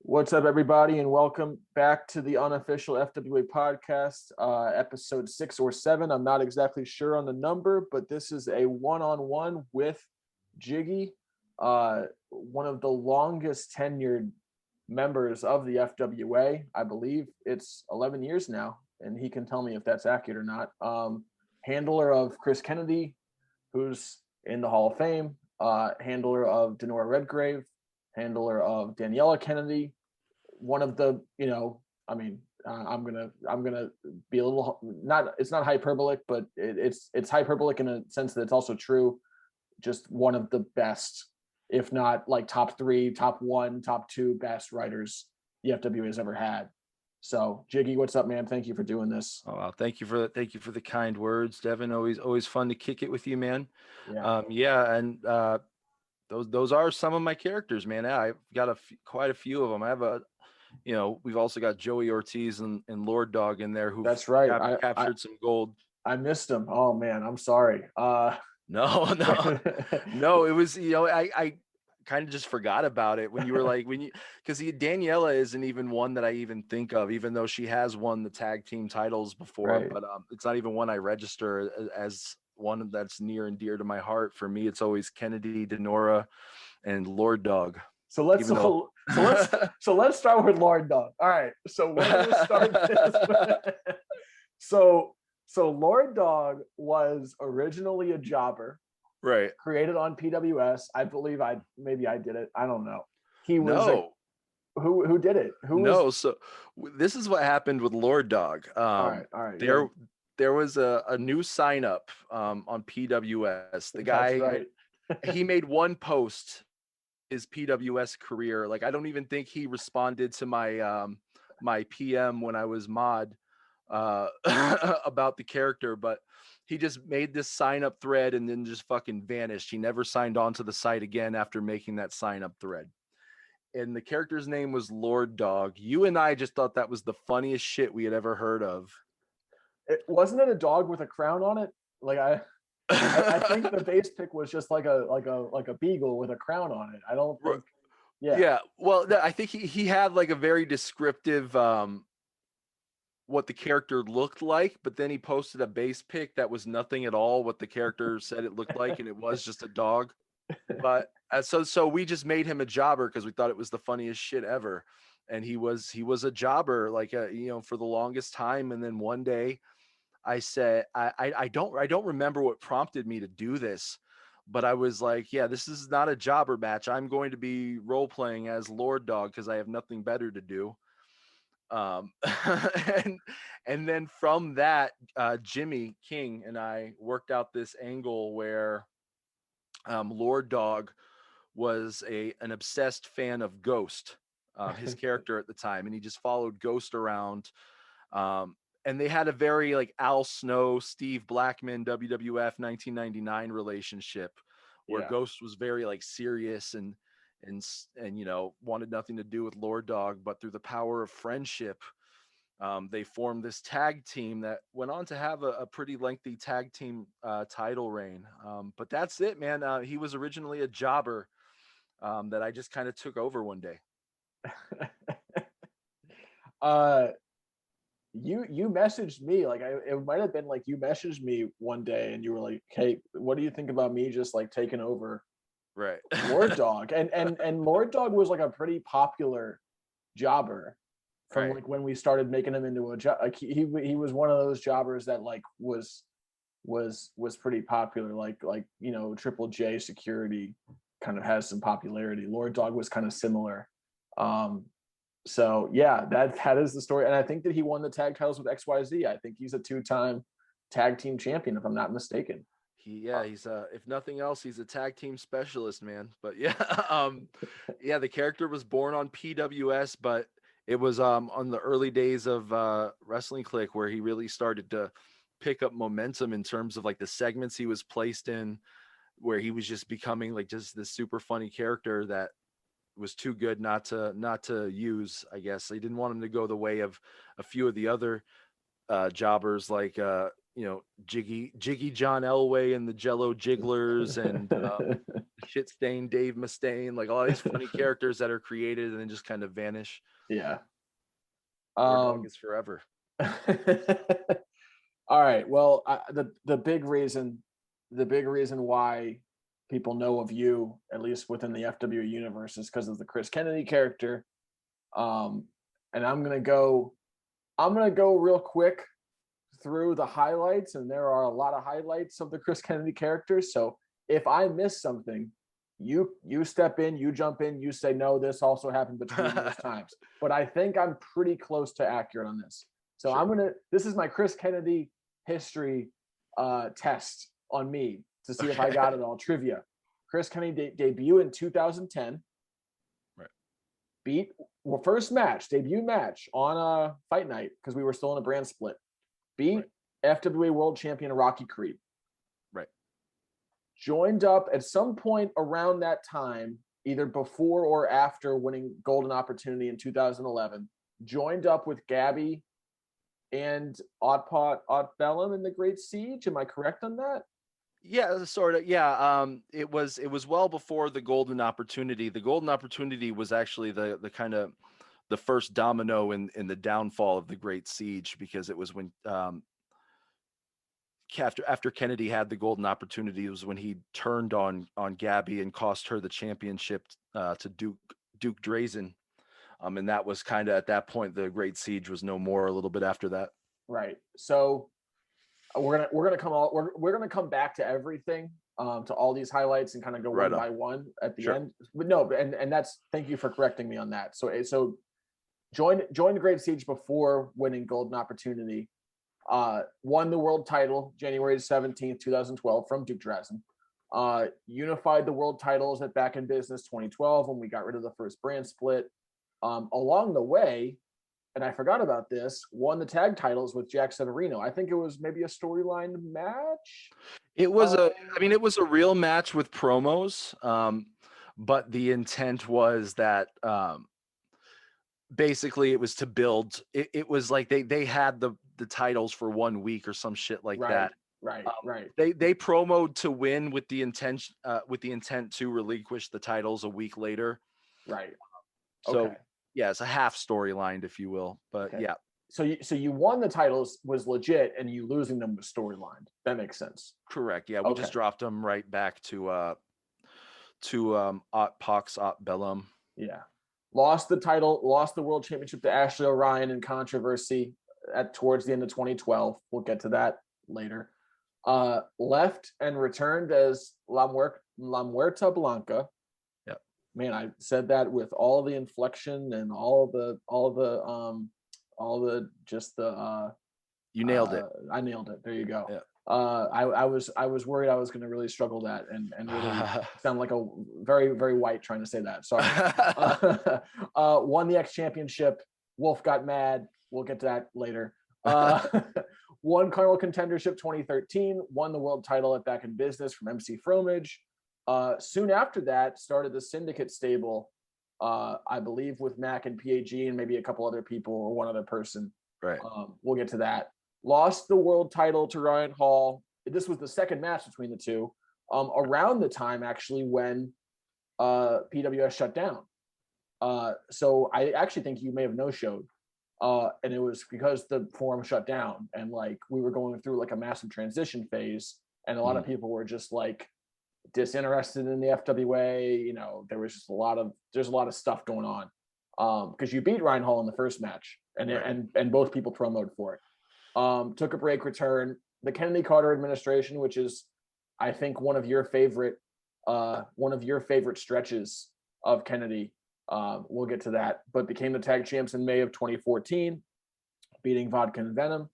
What's up, everybody, and welcome back to the Unofficial FWA Podcast, episode 6 or 7. I'm not exactly sure on the number, but this is a one-on-one with Jiggy, one of the longest tenured members of the FWA. I believe it's 11 years now, and he can tell me if that's accurate or not. Handler of Chris Kennedy, who's in the Hall of Fame, handler of Denora Redgrave, handler of Daniela Kennedy, one of the, I'm gonna be a little it's not hyperbolic, but it's hyperbolic in a sense that it's also true. Just one of the best, if not like top 3, top 1, top 2 best writers the FWA has ever had. So Jiggy, what's up, man? Thank you for doing this. Oh, wow. Thank you for the kind words, Devin. Always fun to kick it with you, man. Yeah. Those are some of my characters, man. I've got quite a few of them. I have we've also got Joey Ortiz and Lord Dog in there who that's right. captured some gold. I missed him. Oh man, I'm sorry. No. It was, I kind of just forgot about it when you were like, because Daniela isn't even one that I even think of, even though she has won the tag team titles before, right. But it's not even one I register as one that's near and dear to my heart. For me, it's always Kennedy, Denora, and Lord Dog. So let's start with Lord Dog. All right. So we're gonna start this. So Lord Dog was originally a jobber, right? Created on PWS. I believe I did it. I don't know. He was who did it? So this is what happened with Lord Dog. All right. There was a new sign up on PWS. The guy, right. He made one post his PWS career. Like, I don't even think he responded to my my PM when I was mod about the character, but he just made this sign up thread and then just fucking vanished. He never signed on to the site again after making that sign up thread. And the character's name was Lord Dog. You and I just thought that was the funniest shit we had ever heard of. Wasn't it a dog with a crown on it? Like I think the base pick was just like a beagle with a crown on it. I don't think. Yeah. Well, I think he had like a very descriptive what the character looked like, but then he posted a base pick that was nothing at all what the character said it looked like, and it was just a dog. But so we just made him a jobber because we thought it was the funniest shit ever, and he was a jobber like for the longest time. And then one day I said, I don't remember what prompted me to do this, but I was like, yeah, this is not a jobber match. I'm going to be role playing as Lord Dog because I have nothing better to do. And then from that, Jimmy King and I worked out this angle where Lord Dog was an obsessed fan of Ghost, his character at the time, and he just followed Ghost around. And they had a very like Al Snow, Steve Blackman, WWF 1999 relationship where Ghost was very like serious and wanted nothing to do with Lord Dog, but through the power of friendship, they formed this tag team that went on to have a pretty lengthy tag team title reign. But that's it, man. He was originally a jobber that I just kind of took over one day. You messaged me, like it might have been like you messaged me one day and you were like, hey, what do you think about me just like taking over Lord Dog? And Lord Dog was like a pretty popular jobber from like when we started making him into a job. Like he was one of those jobbers that like was pretty popular, like Triple J Security kind of has some popularity. Lord Dog was kind of similar. So yeah, that is the story. And I think that he won the tag titles with XYZ. I think he's a 2-time tag team champion, if I'm not mistaken. He's if nothing else, he's a tag team specialist, man. But yeah, the character was born on PWS, but it was on the early days of Wrestling Click where he really started to pick up momentum in terms of like the segments he was placed in, where he was just becoming like just this super funny character that was too good not to use. I guess they didn't want him to go the way of a few of the other jobbers like Jiggy John Elway and the Jello Jigglers and shit stain Dave Mustaine, like all these funny characters that are created and then just kind of vanish. Yeah. Dog is forever. All right. Well, the big reason why people know of you, at least within the FWA universe, is because of the Chris Kennedy character. And I'm gonna go real quick through the highlights, and there are a lot of highlights of the Chris Kennedy character. So if I miss something, you step in, you jump in, you say no, this also happened between those times. But I think I'm pretty close to accurate on this. So sure. This is my Chris Kennedy history test on me to see if I got it all. Trivia. Chris Kennedy debut in 2010. Right. Debut match on Fight Night, because we were still in a brand split. Beat FWA World Champion Rocky Creed. Right. Joined up at some point around that time, either before or after winning Golden Opportunity in 2011. Joined up with Gabby and Odd Bellum in the Great Siege. Am I correct on that? Yeah, sort of. Yeah. It was well before the Golden Opportunity. The Golden Opportunity was actually the kind of the first domino in the downfall of the Great Siege, because it was when after Kennedy had the Golden Opportunity, it was when he turned on Gabby and cost her the championship to Duke Drazen. And that was kind of at that point the Great Siege was no more. A little bit after that. Right. So we're gonna come back to everything, to all these highlights, and kind of go one by one at the end. But no, and that's, thank you for correcting me on that. So joined the Great Siege before winning Golden Opportunity. Won the world title January 17th, 2012 from Duke Drazen. Unified the world titles at Back in Business 2012 when we got rid of the first brand split. Along the way, and I forgot about this, won the tag titles with Jack Severino. I think it was maybe a storyline match. It was it was a real match with promos. But the intent was that basically it was to build. It was like they had the titles for 1 week or some shit like that. Right. They promoted to win with the intent to relinquish the titles a week later. Right. So yeah, it's a half storyline, if you will. But yeah. So you won the titles was legit, and you losing them was storyline. That makes sense. Correct. Yeah, we just dropped them right back to Pox Ot Bellum. Yeah. Lost the world championship to Ashley Orion in controversy towards the end of 2012. We'll get to that later. Left and returned as La Muerta Blanca. Yep. Man, I said that with all the inflection and you nailed it. I nailed it. There you go. Yeah. I was worried I was going to really struggle that and really sound like a very, very white trying to say that. Sorry. Won the X Championship. Wolf got mad. We'll get to that later. Won Carnival Contendership 2013. Won the world title at Back in Business from MC Fromage. Soon after that, started the Syndicate stable, I believe with Mac and PAG and maybe a couple other people or one other person. Right. We'll get to that. Lost the world title to Ryan Hall. This was the second match between the two. Around the time actually when PWS shut down. So I actually think you may have no-showed. And it was because the forum shut down and like we were going through like a massive transition phase, and a lot of people were just like disinterested in the FWA. You know, there's a lot of stuff going on. Because you beat Ryan Hall in the first match, and both people promoted for it. Took a break, return. The Kennedy Carter administration, which is, I think, one of your favorite stretches of Kennedy. We'll get to that, but became the tag champs in May of 2014, beating Vodka and Venom.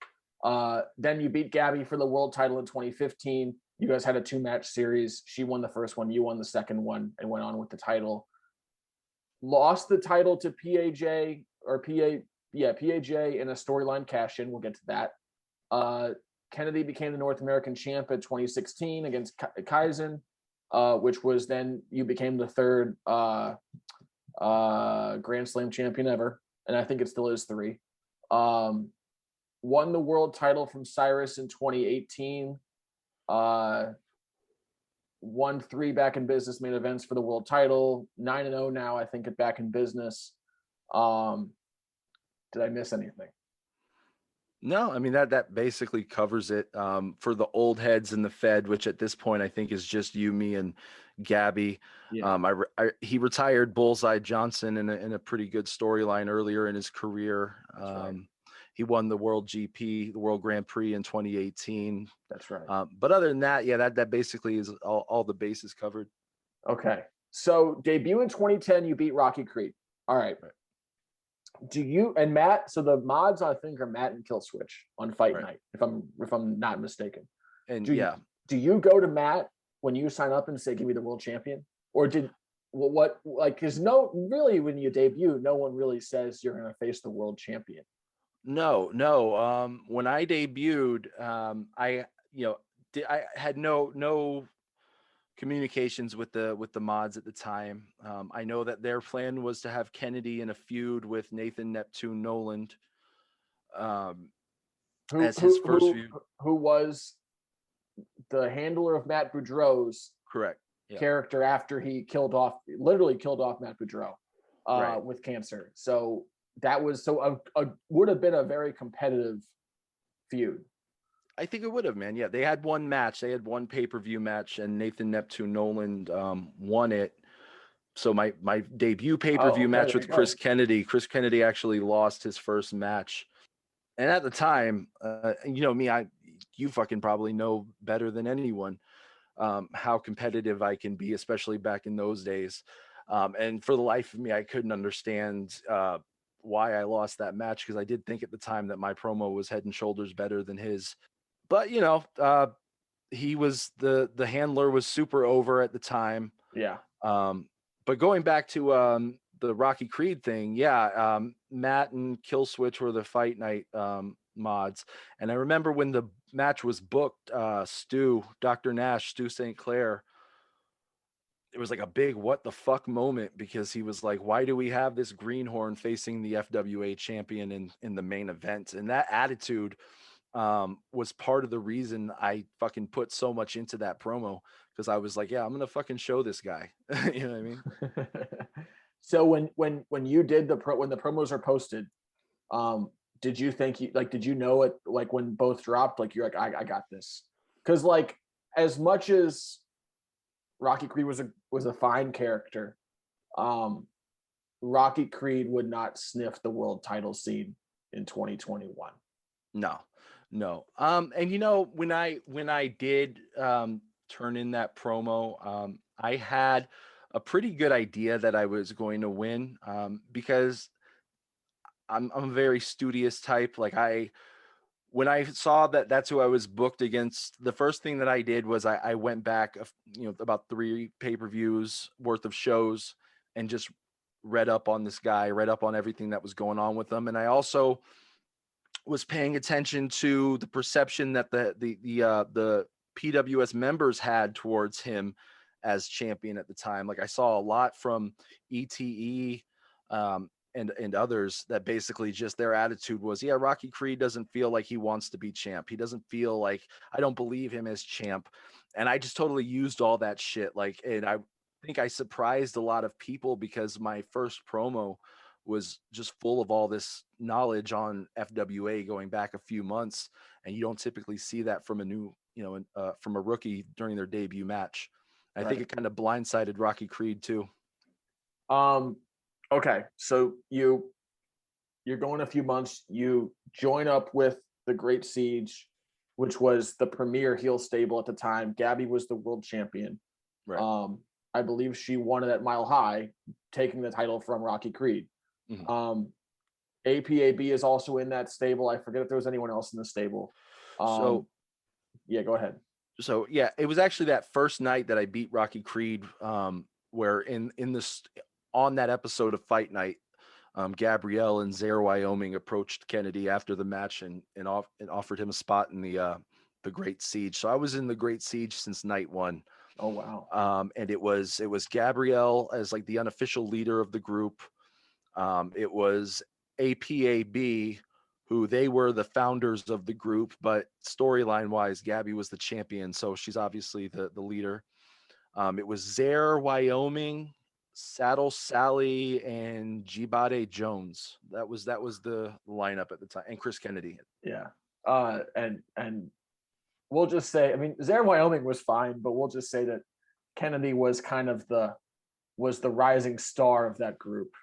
Then you beat Gabby for the world title in 2015. You guys had a 2-match series. She won the first one, you won the second one, and went on with the title. Lost the title to PAJ in a storyline cash-in. We'll get to that. Kennedy became the North American champ in 2016 against Kaizen, which was then you became the third Grand Slam champion ever, and I think it still is 3. won the world title from Cyrus in 2018. Won 3 back in business main events for the world title. 9-0 now, I think, at back in business. Did I miss anything? No, I mean that basically covers it. For the old heads in the Fed, which at this point I think is just you, me, and Gabby. Yeah. He retired Bullseye Johnson in a pretty good storyline earlier in his career. Right. He won the World GP, the World Grand Prix in 2018. That's right. But other than that, yeah, that basically is all the bases covered. Okay. So debut in 2010, you beat Rocky Creed. All right. Do you and Matt? So the mods, I think, are Matt and Killswitch on Fight Night, if I'm not mistaken. And do you go to Matt when you sign up and say, "Give me the world champion," or what? Like, because really, when you debut, no one really says you're going to face the world champion. No. When I debuted, I had no communications with the mods at the time. I know that their plan was to have Kennedy in a feud with Nathan Neptune Noland. As his first feud. Who was the handler of Matt Boudreau's character after he literally killed off Matt Boudreau with cancer. So that was would have been a very competitive feud. I think it would have, man. Yeah, they had one match. They had one pay-per-view match, and Nathan Neptune Noland won it. So my debut pay-per-view match with Chris Kennedy. Chris Kennedy actually lost his first match. And at the time, me, you fucking probably know better than anyone how competitive I can be, especially back in those days. And for the life of me, I couldn't understand why I lost that match, because I did think at the time that my promo was head and shoulders better than his. But he was the handler was super over at the time. Yeah. But going back to the Rocky Creed thing, Matt and Killswitch were the Fight Night mods, and I remember when the match was booked, Stu St. Clair, it was like a big what the fuck moment, because he was like, why do we have this greenhorn facing the FWA champion in the main event? And that attitude was part of the reason I fucking put so much into that promo, because I was like, yeah, I'm gonna fucking show this guy. You know what I mean? So when you did when the promos are posted, did you think did you know it, like, when both dropped, like, you're like, I got this? Because, like, as much as Rocky Creed was a fine character, Rocky Creed would not sniff the world title scene in 2021. No. And when I did turn in that promo, I had a pretty good idea that I was going to win, because I'm a very studious type. Like, when I saw that that's who I was booked against, the first thing that I did was I went back, about 3 pay-per-views worth of shows, and just read up on this guy, read up on everything that was going on with him. And I also was paying attention to the perception that the PWS members had towards him as champion at the time. Like, I saw a lot from ETE and others that basically just their attitude was, yeah, Rocky Creed doesn't feel like he wants to be champ. He doesn't feel like, I don't believe him as champ. And I just totally used all that shit. Like, and I think I surprised a lot of people, because my first promo was just full of all this knowledge on FWA going back a few months. And you don't typically see that from from a rookie during their debut match. I think it kind of blindsided Rocky Creed too. Okay. So you're going a few months, you join up with the Great Siege, which was the premier heel stable at the time. Gabby was the world champion. Right. I believe she won it at Mile High, taking the title from Rocky Creed. Mm-hmm. APAB is also in that stable. I forget if there was anyone else in the stable. Go ahead. So yeah, it was actually that first night that I beat Rocky Creed, where on that episode of Fight Night, Gabrielle and Zaire, Wyoming approached Kennedy after the match and offered him a spot in the Great Siege. So I was in the Great Siege since night 1. Oh wow. And it was Gabrielle as like the unofficial leader of the group. It was APAB, who they were the founders of the group, but storyline wise, Gabby was the champion. So she's obviously the leader. It was Zaire, Wyoming, Saddle Sally, and Jibade Jones. That was the lineup at the time, and Chris Kennedy. Yeah. And we'll just say, I mean, Zaire, Wyoming was fine, but we'll just say that Kennedy was kind of the rising star of that group,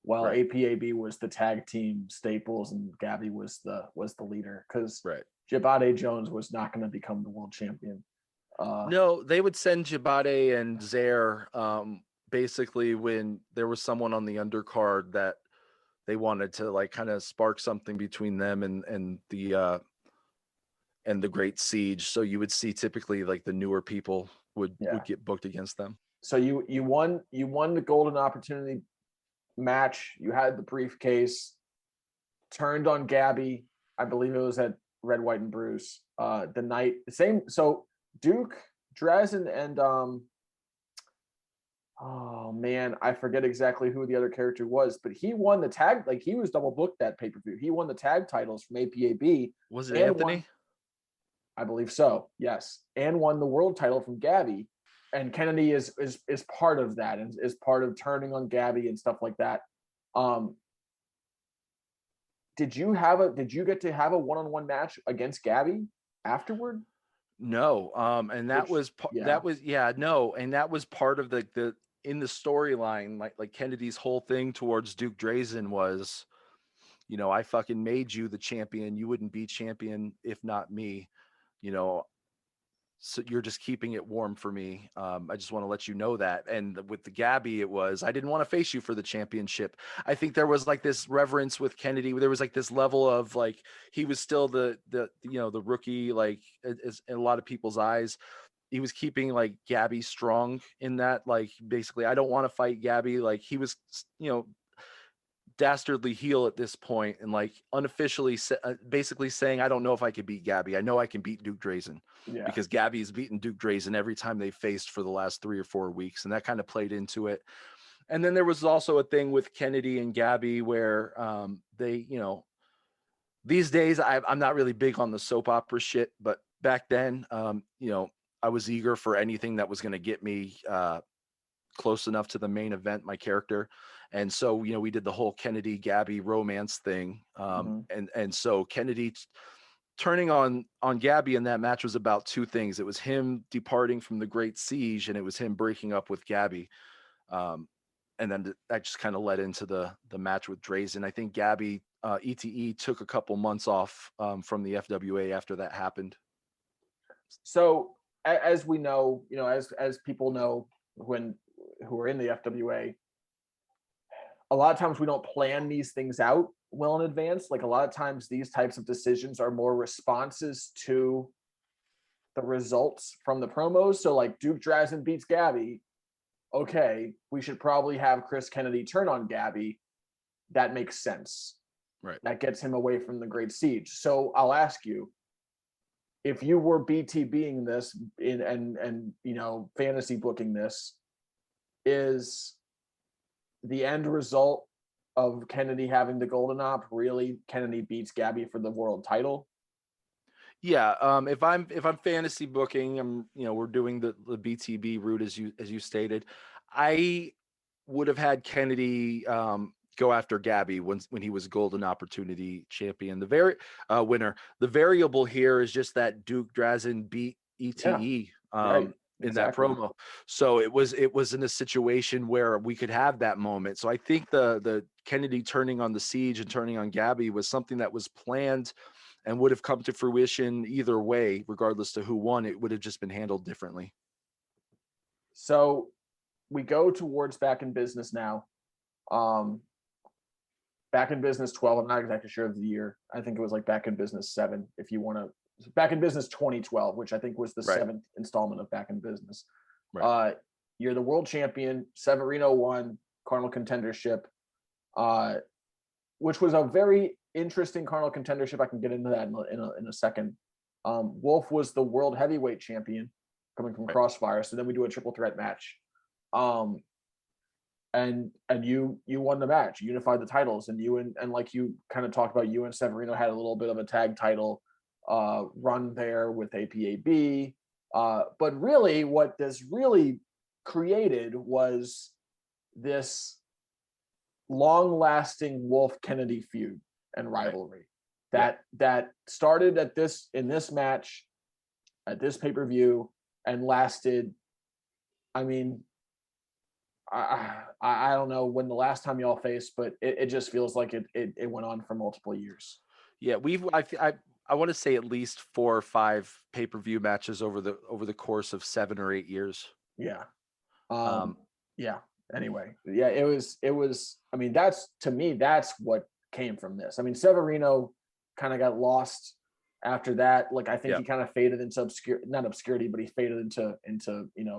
while Right. APAB was the tag team staples and Gabby was the leader, because Right. Jibade Jones was not going to become the world champion. No, they would send Jibade and Zaire basically when there was someone on the undercard that they wanted to like kind of spark something between them and the Great Siege. So you would see typically like the newer people would get booked against them. So you won the golden opportunity match. You had the briefcase, turned on Gabby. I believe it was at Red, White, and Bruce. The night same. So Duke, Drazen, and oh man, I forget exactly who the other character was, but he won the tag. Like he was double booked that pay-per-view. He won the tag titles from APAB. Was it Anthony? I believe so. Yes, and won the world title from Gabby. And Kennedy is part of that, and is part of turning on Gabby and stuff like that. Did you get to have a one-on-one match against Gabby afterward? No. And that was part of the in the storyline, like Kennedy's whole thing towards Duke Drazen was, you know, I fucking made you the champion. You wouldn't be champion if not me, you know. So you're just keeping it warm for me. I just want to let you know that. And with the Gabby, it was, I didn't want to face you for the championship. I think there was like this reverence with Kennedy. There was like this level of like, he was still the rookie, like as in a lot of people's eyes. He was keeping like Gabby strong in that, like, basically, I don't want to fight Gabby. Like he was, dastardly heel at this point, and like unofficially basically saying, I don't know if I could beat Gabby. I know I can beat Duke Drazen, because Gabby's beaten Duke Drazen every time they faced for the last 3 or 4 weeks, and that kind of played into it. And then there was also a thing with Kennedy and Gabby where they, these days I'm not really big on the soap opera shit, but back then, I was eager for anything that was going to get me close enough to the main event, my character. And so, we did the whole Kennedy Gabby romance thing. And so Kennedy turning on Gabby in that match was about 2 things. It was him departing from the Great Siege, and it was him breaking up with Gabby. And then that just kind of led into the match with Drazen. I think Gabby, ETE took a couple months off from the FWA after that happened. So as we know, as people know, who are in the FWA, a lot of times we don't plan these things out well in advance. Like a lot of times these types of decisions are more responses to the results from the promos. So like Duke Drazen beats Gabby. Okay, we should probably have Chris Kennedy turn on Gabby. That makes sense. Right. That gets him away from the Great Siege. So I'll ask you, if you were BTBing this and fantasy booking this, is the end result of Kennedy having the golden op really Kennedy beats Gabby for the world title? Yeah. If I'm fantasy booking, we're doing the BTB route as you stated. I would have had Kennedy go after Gabby when he was golden opportunity champion, the winner. The variable here is just that Duke Drazen beat ETE. Right. In that promo. So it was in a situation where we could have that moment. So I think the Kennedy turning on the Siege and turning on Gabby was something that was planned and would have come to fruition either way, regardless to who won. It would have just been handled differently. So we go towards Back in Business now. Back in Business 12, I'm not exactly sure of the year. I think it was like Back in Business 7, if you want to. Back in Business 2012, which I think was the 7th installment of Back in Business. Right. You're the world champion, Severino won Carnal Contendership, which was a very interesting Carnal Contendership. I can get into that in a second. Wolf was the world heavyweight champion coming from Crossfire. So then we do a triple threat match. and you won the match, you unified the titles, and and like you kind of talked about, you and Severino had a little bit of a tag title run there with APAB. But really, what this really created was this long-lasting Wolf Kennedy feud and rivalry that started in this match at this pay-per-view and lasted. I mean, I don't know when the last time y'all faced, but it just feels like it went on for multiple years. Yeah, I want to say at least 4 or 5 pay-per-view matches over the course of 7 or 8 years. Yeah. Yeah. Anyway, yeah, it was, I mean, that's, to me, that's what came from this. I mean, Severino kind of got lost after that. Like, I think he kind of faded into not obscurity, but he faded into,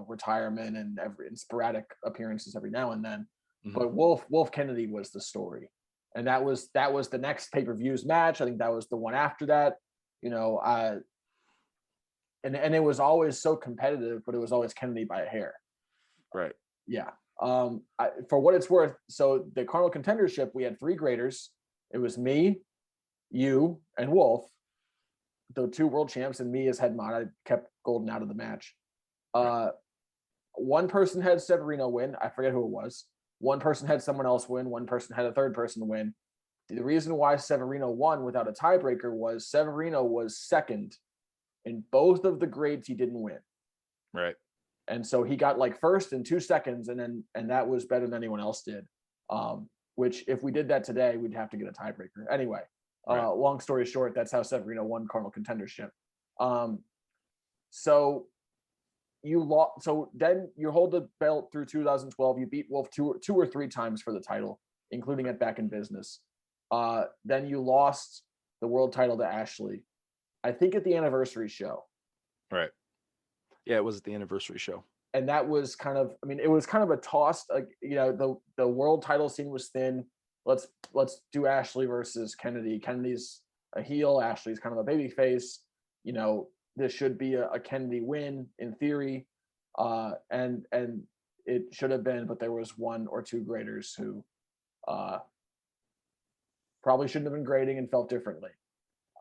retirement and sporadic appearances every now and then. Mm-hmm. But Wolf Kennedy was the story. And that was the next pay-per-views match. I think that was the one after that, and it was always so competitive, but it was always Kennedy by a hair. Right. Yeah. For what it's worth, so the Carnival Contendership, we had 3 graders. It was me, you, and Wolf, the 2 world champs, and me as head mod. I kept Golden out of the match. One person had Severino win. I forget who it was. One person had someone else win. One person had a third person win. The reason why Severino won without a tiebreaker was Severino was second in both of the grades he didn't win. Right. And so he got like first in 2 seconds, and that was better than anyone else did. Which if we did that today, we'd have to get a tiebreaker. Anyway, long story short, that's how Severino won Carnival Contendership. So you lost. So then you hold the belt through 2012. You beat Wolf two or three times for the title, including at Back in Business. Then you lost the world title to Ashley, I think at the anniversary show. Right. Yeah, it was at the anniversary show. And that was kind of, I mean, it was kind of a toss. Like, the world title scene was thin. Let's do Ashley versus Kennedy. Kennedy's a heel. Ashley's kind of a baby face. This should be a Kennedy win in theory. And it should have been, but there was 1 or 2 graders who probably shouldn't have been grading and felt differently.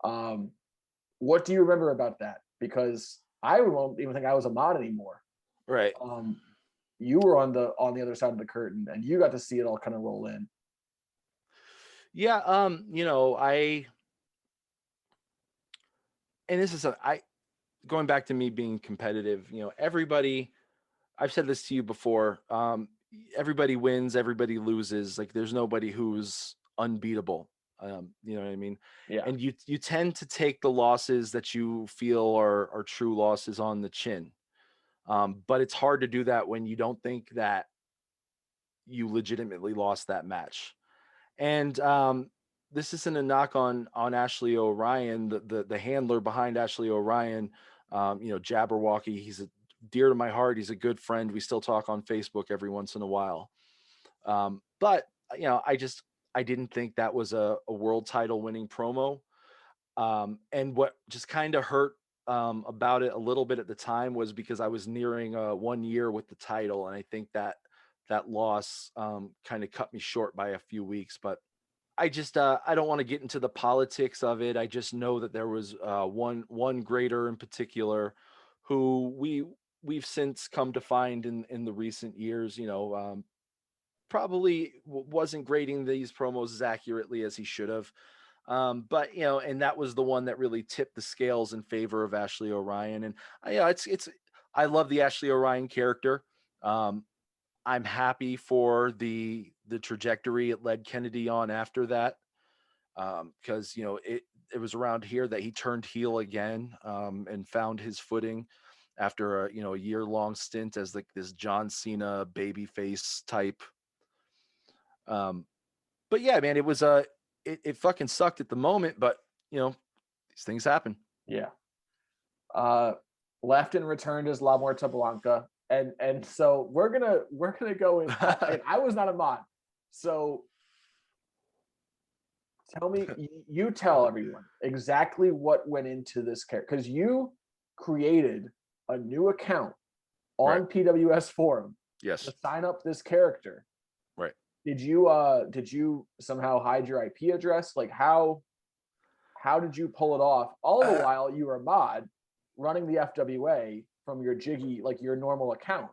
What do you remember about that? Because I don't even think I was a mod anymore. Right. You were on the other side of the curtain, and you got to see it all kind of roll in. Yeah. And this is going back to me being competitive, everybody, I've said this to you before. Everybody wins, everybody loses. Like, there's nobody who's unbeatable. You know what I mean? Yeah. And you tend to take the losses that you feel are true losses on the chin. But it's hard to do that when you don't think that you legitimately lost that match. And this isn't a knock on Ashley O'Ryan, the handler behind Ashley O'Ryan, Jabberwocky. He's dear to my heart. He's a good friend. We still talk on Facebook every once in a while. But I didn't think that was a world title winning promo. And what just kind of hurt about it a little bit at the time was because I was nearing 1 year with the title. And I think that loss kind of cut me short by a few weeks. But I just I don't want to get into the politics of it. I just know that there was one grader in particular who we've since come to find in the recent years, probably wasn't grading these promos as accurately as he should have. But and that was the one that really tipped the scales in favor of Ashley O'Ryan. And I love the Ashley O'Ryan character. I'm happy for the trajectory it led Kennedy on after that. Because it was around here that he turned heel again, and found his footing after a year-long stint as like this John Cena babyface type. But yeah, man, it was it fucking sucked at the moment, but these things happen. Yeah. Left and returned as La Muerta Blanca. And so we're gonna go in. I was not a mod. So tell everyone exactly what went into this character, because you created a new account on PWS forum. Yes. To sign up this character. did you somehow hide your IP address? Like how did you pull it off? All the while you were a mod running the FWA from your Jiggy, like your normal account.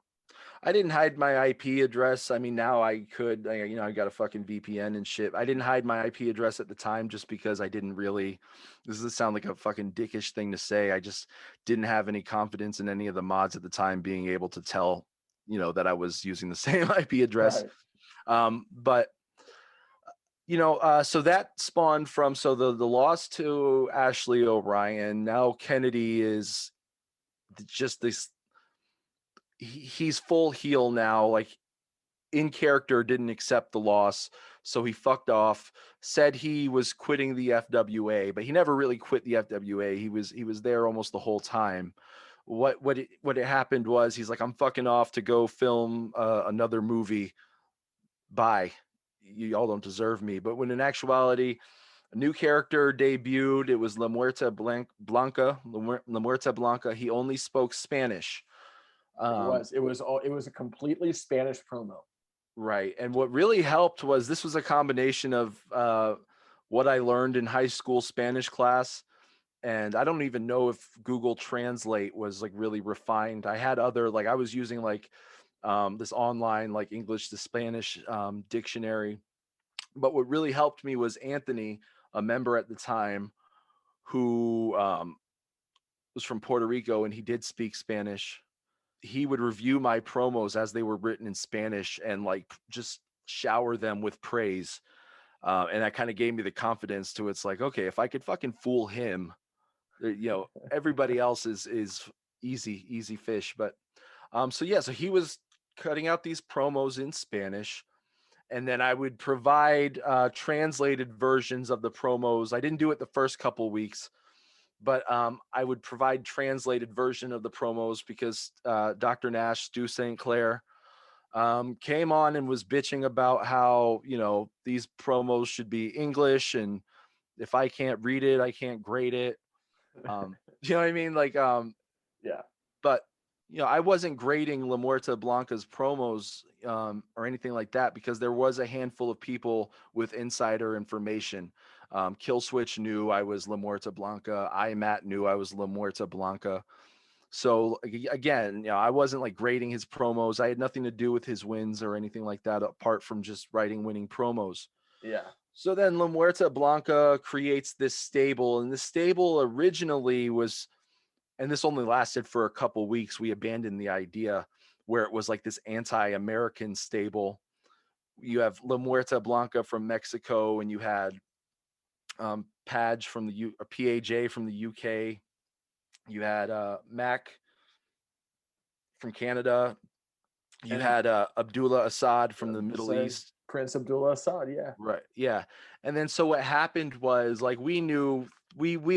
I didn't hide my IP address. I mean, now I could, I got a fucking VPN and shit. I didn't hide my IP address at the time just because I didn't really, this does sound like a fucking dickish thing to say. I just didn't have any confidence in any of the mods at the time being able to tell, that I was using the same IP address. Right. But so that spawned from, so the loss to Ashley O'Brien. Now Kennedy is just this, he's full heel now, like in character, didn't accept the loss. So he fucked off, said he was quitting the FWA, but he never really quit the FWA. He was there almost the whole time. What it happened was he's like, I'm fucking off to go film another movie. Bye. You all don't deserve me. But when in actuality, a new character debuted. It was La Muerta Blanca. La Muerta Blanca. He only spoke Spanish. It was a completely Spanish promo. Right. And what really helped was this was a combination of what I learned in high school Spanish class. And I don't even know if Google Translate was like really refined. I had other, like I was using like this online like English to Spanish dictionary. But what really helped me was Anthony, a member at the time, who was from Puerto Rico, and he did speak Spanish. He would review my promos as they were written in Spanish and like just shower them with praise. And that kind of gave me the confidence to, it's like, okay, if I could fucking fool him, everybody else is easy fish. But so he was cutting out these promos in Spanish, and then I would provide translated versions of the promos. I didn't do it the first couple weeks, but I would provide translated version of the promos because Dr. Nash, Stu St. Clair, came on and was bitching about how, these promos should be English, and if I can't read it, I can't grade it. You know what I mean? Like, yeah. But, I wasn't grading La Muerta Blanca's promos or anything like that because there was a handful of people with insider information. Killswitch knew I was La Muerta Blanca. Matt knew I was La Muerta Blanca. So again, I wasn't like grading his promos. I had nothing to do with his wins or anything like that, apart from just writing winning promos. Yeah. So then La Muerta Blanca creates this stable, and this stable originally was, and this only lasted for a couple weeks. We abandoned the idea where it was like this anti-American stable. You have La Muerta Blanca from Mexico, and you had Paj from the PAJ from the UK. You had Mac from Canada. You had Abdullah Assad from the Middle East. Prince Abdullah Assad, yeah. Right, yeah. And then so what happened was, like, we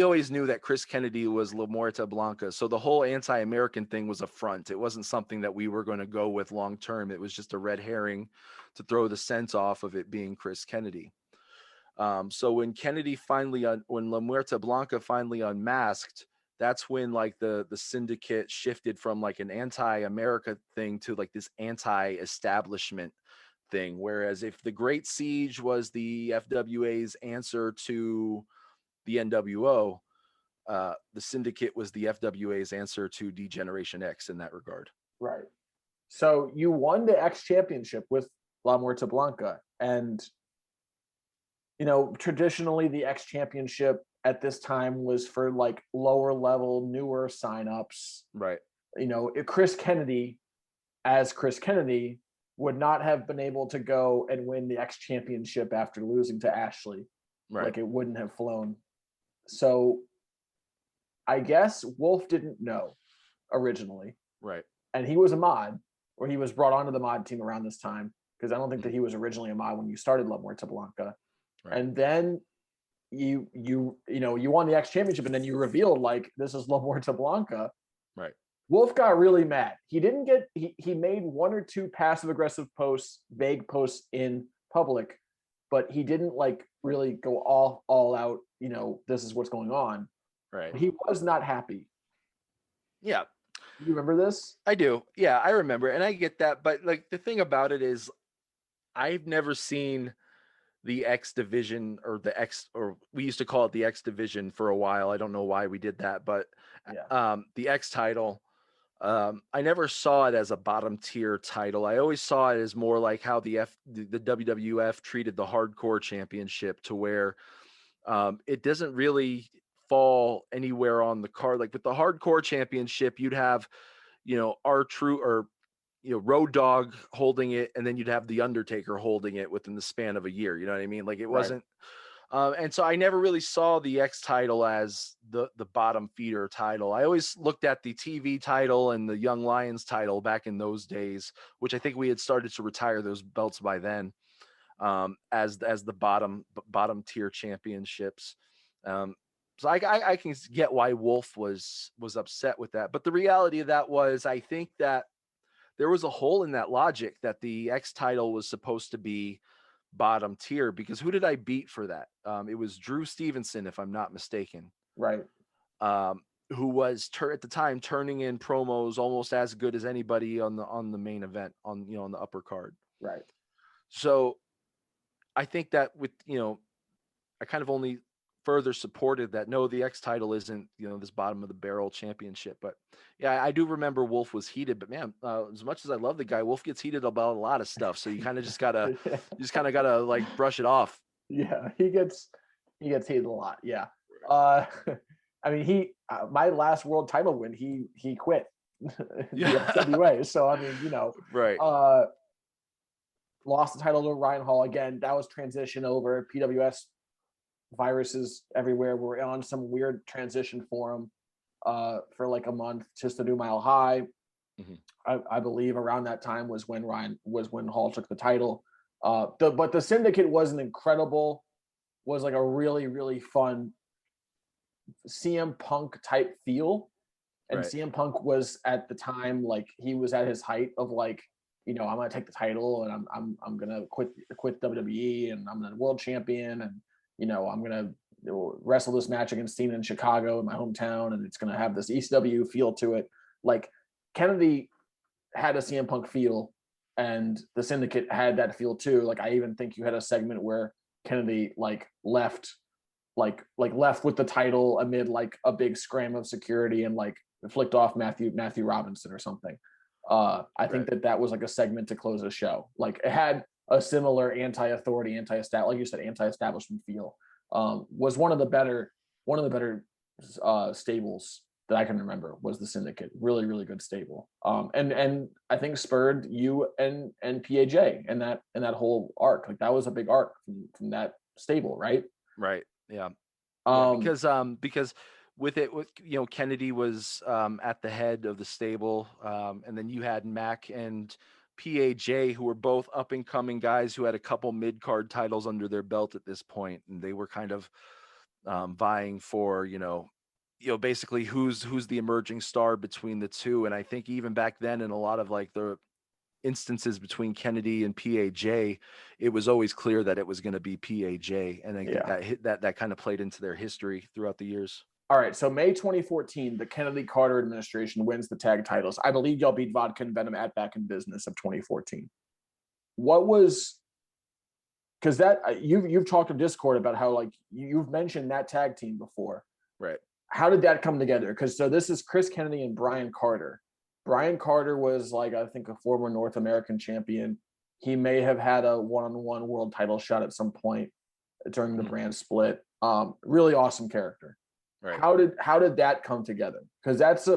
always knew that Chris Kennedy was La Muerta Blanca. So the whole anti-American thing was a front. It wasn't something that we were going to go with long term. It was just a red herring to throw the scent off of it being Chris Kennedy. So when when La Muerta Blanca finally unmasked, that's when like the syndicate shifted from like an anti-America thing to like this anti-establishment thing. Whereas if the Great Siege was the FWA's answer to the NWO, the syndicate was the FWA's answer to D-Generation X in that regard. Right. So you won the X Championship with La Muerta Blanca, and traditionally the X Championship at this time was for like lower level, newer signups. Right. Chris Kennedy, as Chris Kennedy, would not have been able to go and win the X Championship after losing to Ashley. Right. Like, it wouldn't have flown. So I guess Wolf didn't know originally. Right. And he was a mod, or he was brought onto the mod team around this time, because I don't think that he was originally a mod when you started La Muerta Blanca. Right. And then you won the X Championship, and then you revealed like, this is La Muerta Blanca. Right. Wolf got really mad. He made one or two passive aggressive posts, vague posts in public, but he didn't like really go all out, this is what's going on. Right. He was not happy. Yeah. You remember this? I do. Yeah, I remember. And I get that. But like the thing about it is, I've never seen the X division, or we used to call it the X division for a while. I don't know why we did that, but Yeah. the X title, I never saw it as a bottom tier title. I always saw it as more like how the WWF treated the hardcore championship, to where it doesn't really fall anywhere on the card. Like with the hardcore championship, you'd have, our true, or Road Dogg holding it, and then you'd have the Undertaker holding it within the span of a year. You know what I mean? Like it Right. wasn't. And so I never really saw the X title as the bottom feeder title. I always looked at the TV title and the Young Lions title back in those days, which I think we had started to retire those belts by then, as the bottom tier championships. So I can get why Wolf was upset with that, but the reality of that was, I think that there was a hole in that logic, that the X title was supposed to be bottom tier, because who did I beat for that? It was Drew Stevenson, if I'm not mistaken, Right. who was at the time turning in promos almost as good as anybody on the main event, on the upper card. Right. So I think that I kind of only further supported that, no, the X title isn't, this bottom of the barrel championship. But yeah, I do remember Wolf was heated, but man, as much as I love the guy, Wolf gets heated about a lot of stuff. So you kind of just gotta, like brush it off. Yeah, he gets heated a lot. Yeah. Uh, I mean, my last world title win, he quit the Yeah. FWA. So I mean, Right. lost the title to Ryan Hall again. That was transition over. PWS viruses everywhere. We're on some weird transition forum for like a month, just to do Mile High. Mm-hmm. I believe around that time was when Hall took the title. But the Syndicate was like a really, really fun CM Punk type feel. And Right. CM Punk was at the time, like, he was at his height of like, I'm gonna take the title, and I'm gonna quit WWE, and I'm the world champion, and I'm gonna wrestle this match against Cena in Chicago, in my hometown, and it's gonna have this ECW feel to it. Like, Kennedy had a CM Punk feel, and the Syndicate had that feel too. Like, I even think you had a segment where Kennedy left with the title amid like a big scram of security, and like flicked off Matthew Robinson or something. I think Right. that was like a segment to close a show. Like, it had a similar anti-authority, like you said, anti-establishment feel. Was one of the better stables that I can remember, was the Syndicate. Really, really good stable. And I think spurred you and PAJ and that whole arc. Like, that was a big arc from that stable, right? Right. Yeah. Yeah. Um, Because with Kennedy was at the head of the stable, and then you had Mac and PAJ, who were both up and coming guys who had a couple mid card titles under their belt at this point, and they were kind of vying for basically who's the emerging star between the two. And I think even back then, in a lot of like the instances between Kennedy and PAJ, it was always clear that it was going to be PAJ, and I think yeah. that kind of played into their history throughout the years. All right. So May 2014, the Kennedy Carter administration wins the tag titles. I believe y'all beat Vodka and Venom at Back in Business of 2014. What was, because that you've talked to Discord about how, like, you've mentioned that tag team before. Right. How did that come together? Because so this is Chris Kennedy and Brian Carter. Brian Carter was, like, I think, a former North American champion. He may have had a one-on-one world title shot at some point during the brand split. Really awesome character. Right. How did that come together? Because that's a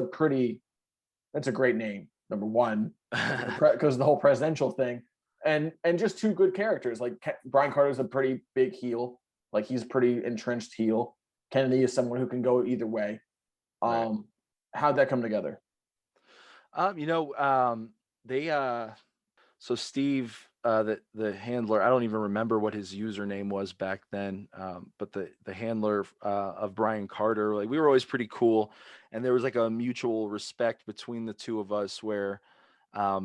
great name, number one, because the whole presidential thing, and just two good characters. Like, Brian Carter's a pretty big heel, like, he's pretty entrenched heel. Kennedy is someone who can go either way. Right. How'd that come together? They so Steve, the handler, I don't even remember what his username was back then, but the handler of Brian Carter, like, we were always pretty cool, and there was like a mutual respect between the two of us, where I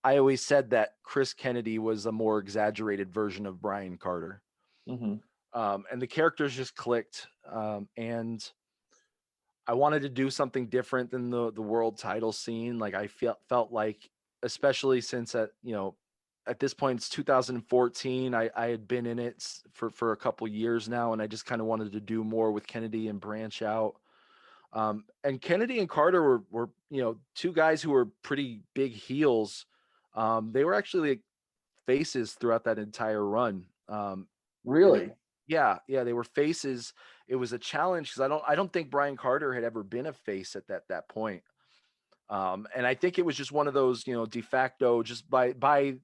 always said that Chris Kennedy was a more exaggerated version of Brian Carter. Mm-hmm. And the characters just clicked, and I wanted to do something different than the world title scene. Like, I felt like, especially since at this point, it's 2014. I had been in it for a couple years now, and I just kind of wanted to do more with Kennedy and branch out. And Kennedy and Carter were two guys who were pretty big heels. They were actually like faces throughout that entire run. Really? Yeah, they were faces. It was a challenge because I don't think Brian Carter had ever been a face at that point. And I think it was just one of those, de facto, just by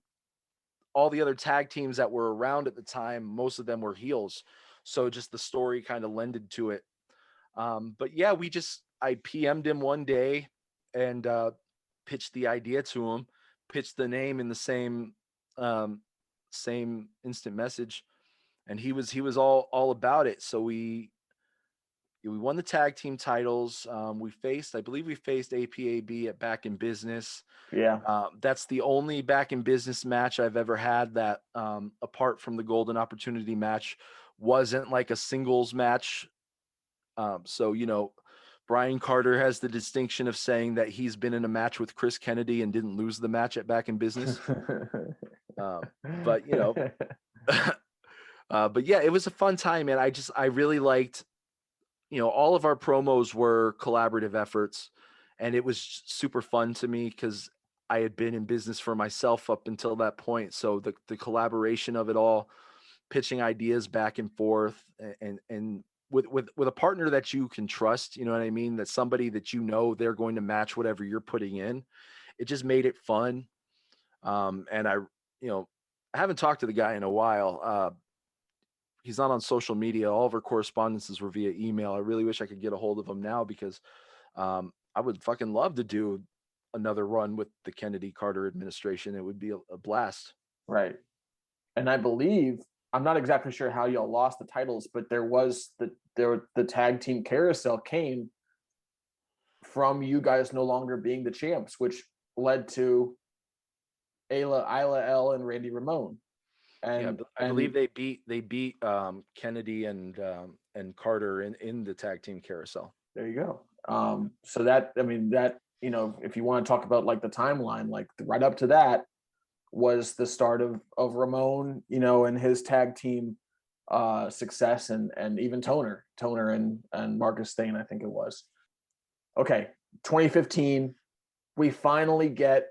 all the other tag teams that were around at the time, most of them were heels. So just the story kind of lended to it. But yeah, I PM'd him one day and pitched the idea to him, pitched the name in the same instant message, and he was all about it. So we won the tag team titles. I believe we faced APAB at Back in Business. Yeah. That's the only Back in Business match I've ever had that, apart from the Golden Opportunity match, wasn't like a singles match. So, Brian Carter has the distinction of saying that he's been in a match with Chris Kennedy and didn't lose the match at Back in Business. But yeah, it was a fun time, and I really liked, all of our promos were collaborative efforts, and it was super fun to me because I had been in business for myself up until that point. So the collaboration of it all, pitching ideas back and forth, and with a partner that you can trust, you know what I mean? That somebody that they're going to match whatever you're putting in. It just made it fun. And I haven't talked to the guy in a while. He's not on social media. All of our correspondences were via email. I really wish I could get a hold of him now because I would fucking love to do another run with the Kennedy Carter administration. It would be a blast. Right. And I believe, I'm not exactly sure how y'all lost the titles, but the tag team carousel came from you guys no longer being the champs, which led to Isla L and Randy Ramon. And I believe they beat Kennedy and Carter in the tag team carousel. There you go. So that, if you want to talk about like the timeline, like right up to that was the start of Ramon, and his tag team success, and even Toner and Marcus Stain, I think it was. Okay, 2015, we finally get,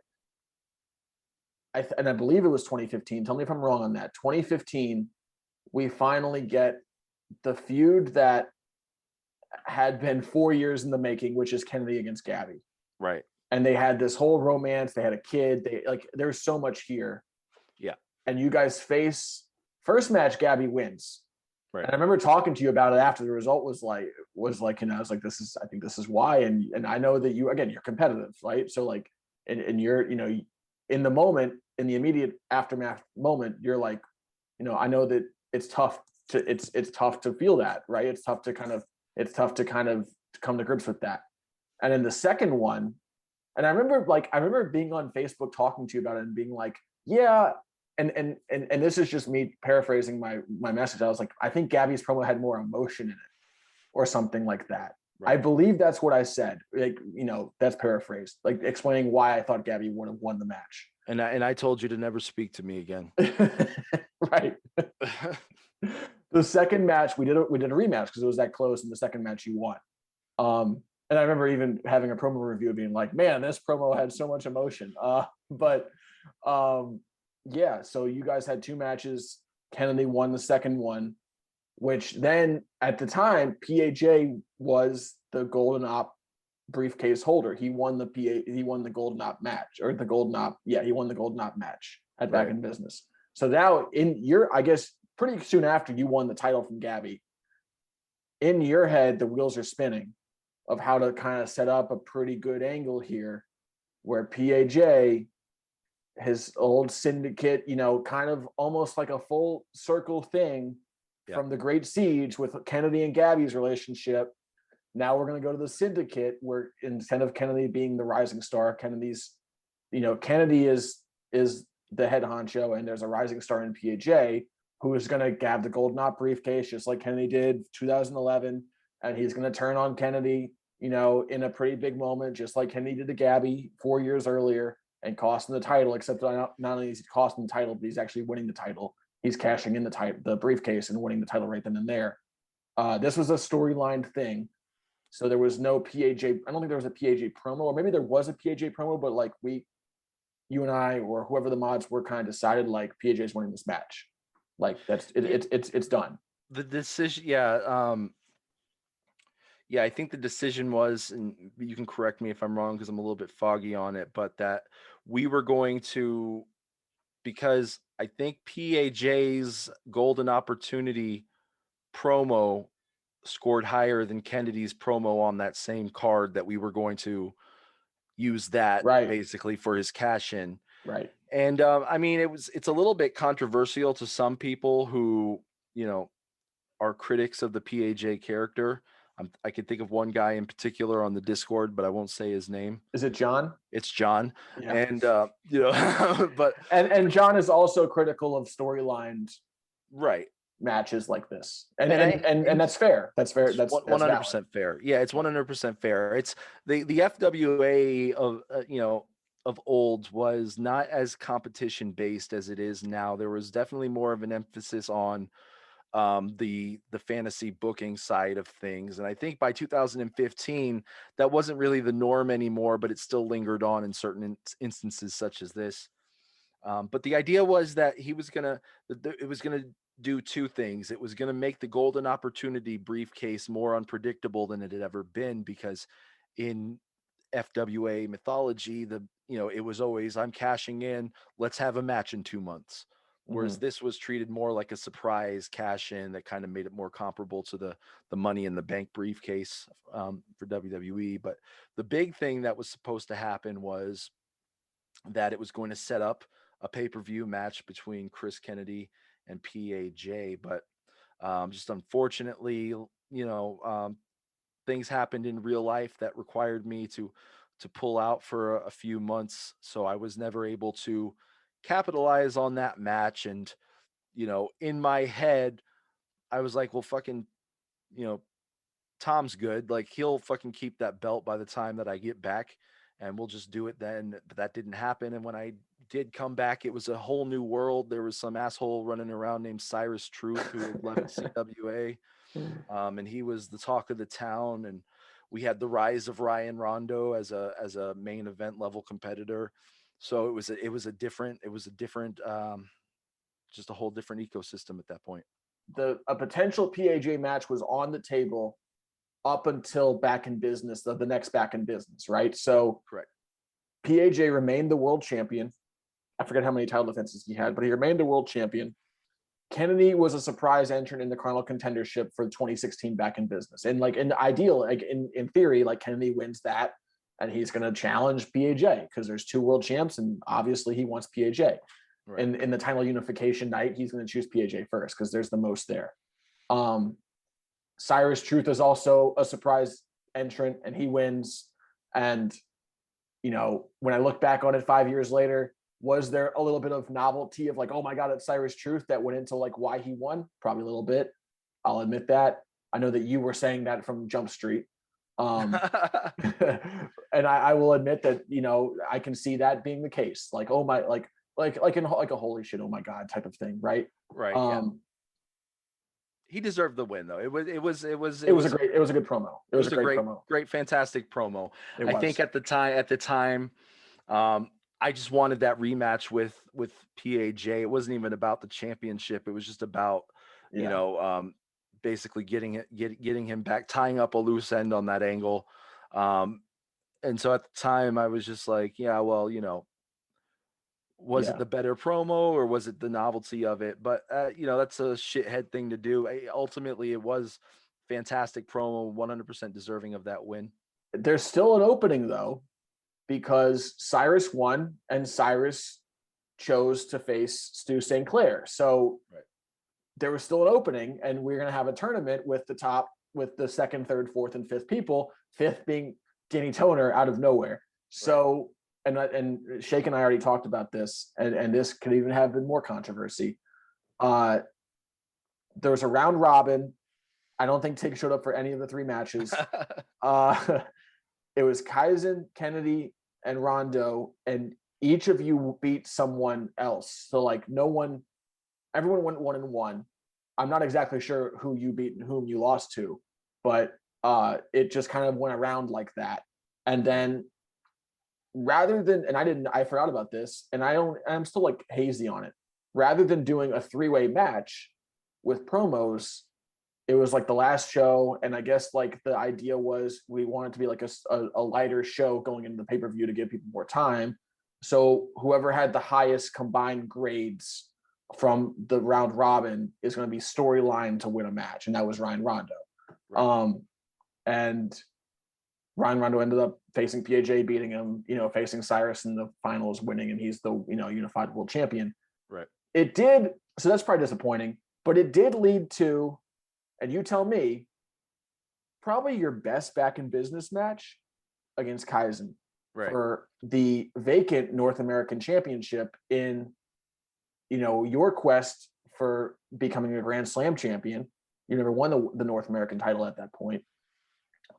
and I believe it was 2015. Tell me if I'm wrong on that. 2015, we finally get the feud that had been 4 years in the making, which is Kennedy against Gabby. Right. And they had this whole romance. They had a kid. There's so much here. Yeah. And you guys face first match, Gabby wins. Right. And I remember talking to you about it after the result was like, I was like, I think this is why. And I know that you're competitive, right? So like, and you're, in the moment, in the immediate aftermath moment, you're like, I know that it's tough to feel that, right? It's tough to kind of come to grips with that. And in the second one, and I remember being on Facebook talking to you about it and being like, yeah, and this is just me paraphrasing my message. I was like, I think Gabby's promo had more emotion in it, or something like that. Right. I believe that's what I said. Like, that's paraphrased, like explaining why I thought Gabby would have won the match. And I told you to never speak to me again. Right. The second match we did a rematch because it was that close, and the second match you won. And I remember even having a promo review being like, man, this promo had so much emotion. Yeah, so you guys had two matches. Kennedy won the second one, which then at the time, PAJ was the Golden Op briefcase holder. He won the Golden Op match, or the Golden Op. Yeah, he won the Golden Op match at Back in Business. So now I guess pretty soon after you won the title from Gabby, in your head, the wheels are spinning of how to kind of set up a pretty good angle here where PAJ, his old syndicate, kind of almost like a full circle thing from the Great Siege with Kennedy and Gabby's relationship. Now we're going to go to the syndicate where instead of Kennedy being the rising star, Kennedy is the head honcho, and there's a rising star in PAJ who is going to have the Golden Op briefcase just like Kennedy did 2011. And he's going to turn on Kennedy, in a pretty big moment, just like Kennedy did to Gabby 4 years earlier. and cost him the title, except not only is he costing the title, but he's actually winning the title. He's cashing in the briefcase and winning the title right then and there. This was a storyline thing. So there was no PAJ. I don't think there was a PAJ promo, or maybe there was a PAJ promo, but like you and I, or whoever the mods were, kind of decided like PAJ is winning this match. Like that's it, it's done. The decision, yeah, I think the decision was, and you can correct me if I'm wrong because I'm a little bit foggy on it, but that we were going to, because I think PAJ's Golden Opportunity promo scored higher than Kennedy's promo on that same card, that we were going to use that basically for his cash in. Right. And I mean, it's a little bit controversial to some people who, are critics of the PAJ character. I can think of one guy in particular on the Discord, but I won't say his name. Is it John? It's John. Yeah. And but and John is also critical of storylines, right, matches like this. And that's fair. That's fair. That's 100% fair. Yeah, it's 100% fair. It's the FWA of of old was not as competition based as it is now. There was definitely more of an emphasis on the fantasy booking side of things, and I think by 2015 that wasn't really the norm anymore, but it still lingered on in certain instances such as this. But the idea was that it was gonna do two things. It was gonna make the Golden Opportunity briefcase more unpredictable than it had ever been, because in FWA mythology, it was always, I'm cashing in, let's have a match in 2 months. Whereas this was treated more like a surprise cash in that kind of made it more comparable to the Money in the Bank briefcase for WWE. But the big thing that was supposed to happen was that it was going to set up a pay-per-view match between Chris Kennedy and PAJ. But just unfortunately, things happened in real life that required me to pull out for a few months. So I was never able to capitalize on that match. And, in my head, I was like, well, fucking, Tom's good. Like, he'll fucking keep that belt by the time that I get back, and we'll just do it then. But that didn't happen. And when I did come back, it was a whole new world. There was some asshole running around named Cyrus Truth who had left CWA. And he was the talk of the town. And we had the rise of Ryan Rondo as a main event level competitor. So it was a different, just a whole different ecosystem at that point. A potential PAJ match was on the table up until Back in Business, the next Back in Business, right? So correct. PAJ remained the world champion. I forget how many title defenses he had, but he remained the world champion. Kennedy was a surprise entrant in the Carnival Contendership for 2016 Back in Business. And like in the ideal, like in theory, like Kennedy wins that and he's going to challenge PAJ because there's two world champs and obviously he wants PAJ. Right. And in the title unification night, he's going to choose PAJ first because there's the most there. Cyrus Truth is also a surprise entrant and he wins. And, when I look back on it 5 years later, was there a little bit of novelty of like, oh my God, it's Cyrus Truth that went into like why he won? Probably a little bit. I'll admit that. I know that you were saying that from Jump Street. And I will admit that, I can see that being the case. Like, oh my, like in like a holy shit, oh my God type of thing. Right. Right. Yeah. He deserved the win though. It was a good promo. It was a great promo. Great, fantastic promo. I think at the time, I just wanted that rematch with PAJ. It wasn't even about the championship. It was just about, basically getting him back, tying up a loose end on that angle. And so at the time I was just like, yeah, well, was it the better promo or was it the novelty of it? But, that's a shithead thing to do. Ultimately it was fantastic promo, 100% deserving of that win. There's still an opening though, because Cyrus won and Cyrus chose to face Stu St. Clair. So there was still an opening and we're going to have a tournament with the second, third, fourth, and fifth people, fifth being Danny Toner out of nowhere. So, and Shake and I already talked about this, and this could even have been more controversy. There was a round robin. I don't think Tig showed up for any of the three matches. It was Kaizen, Kennedy, and Rondo, and each of you beat someone else. So like everyone went 1-1. I'm not exactly sure who you beat and whom you lost to, but it just kind of went around like that. And then rather than, and I forgot about this, and I'm still like hazy on it. Rather than doing a 3-way match with promos, it was like the last show, and I guess like the idea was we wanted to be like a lighter show going into the pay-per-view to give people more time. So whoever had the highest combined grades from the round robin is going to be storyline to win a match, and that was Ryan Rondo. Right. And Ryan Rondo ended up facing PAJ, beating him, facing Cyrus in the finals, winning, and he's the unified world champion. Right. It did, so that's probably disappointing, but it did lead to, and you tell me, probably your best back in business match against Kaizen for the vacant North American Championship in, your quest for becoming a Grand Slam champion. You never won the North American title at that point.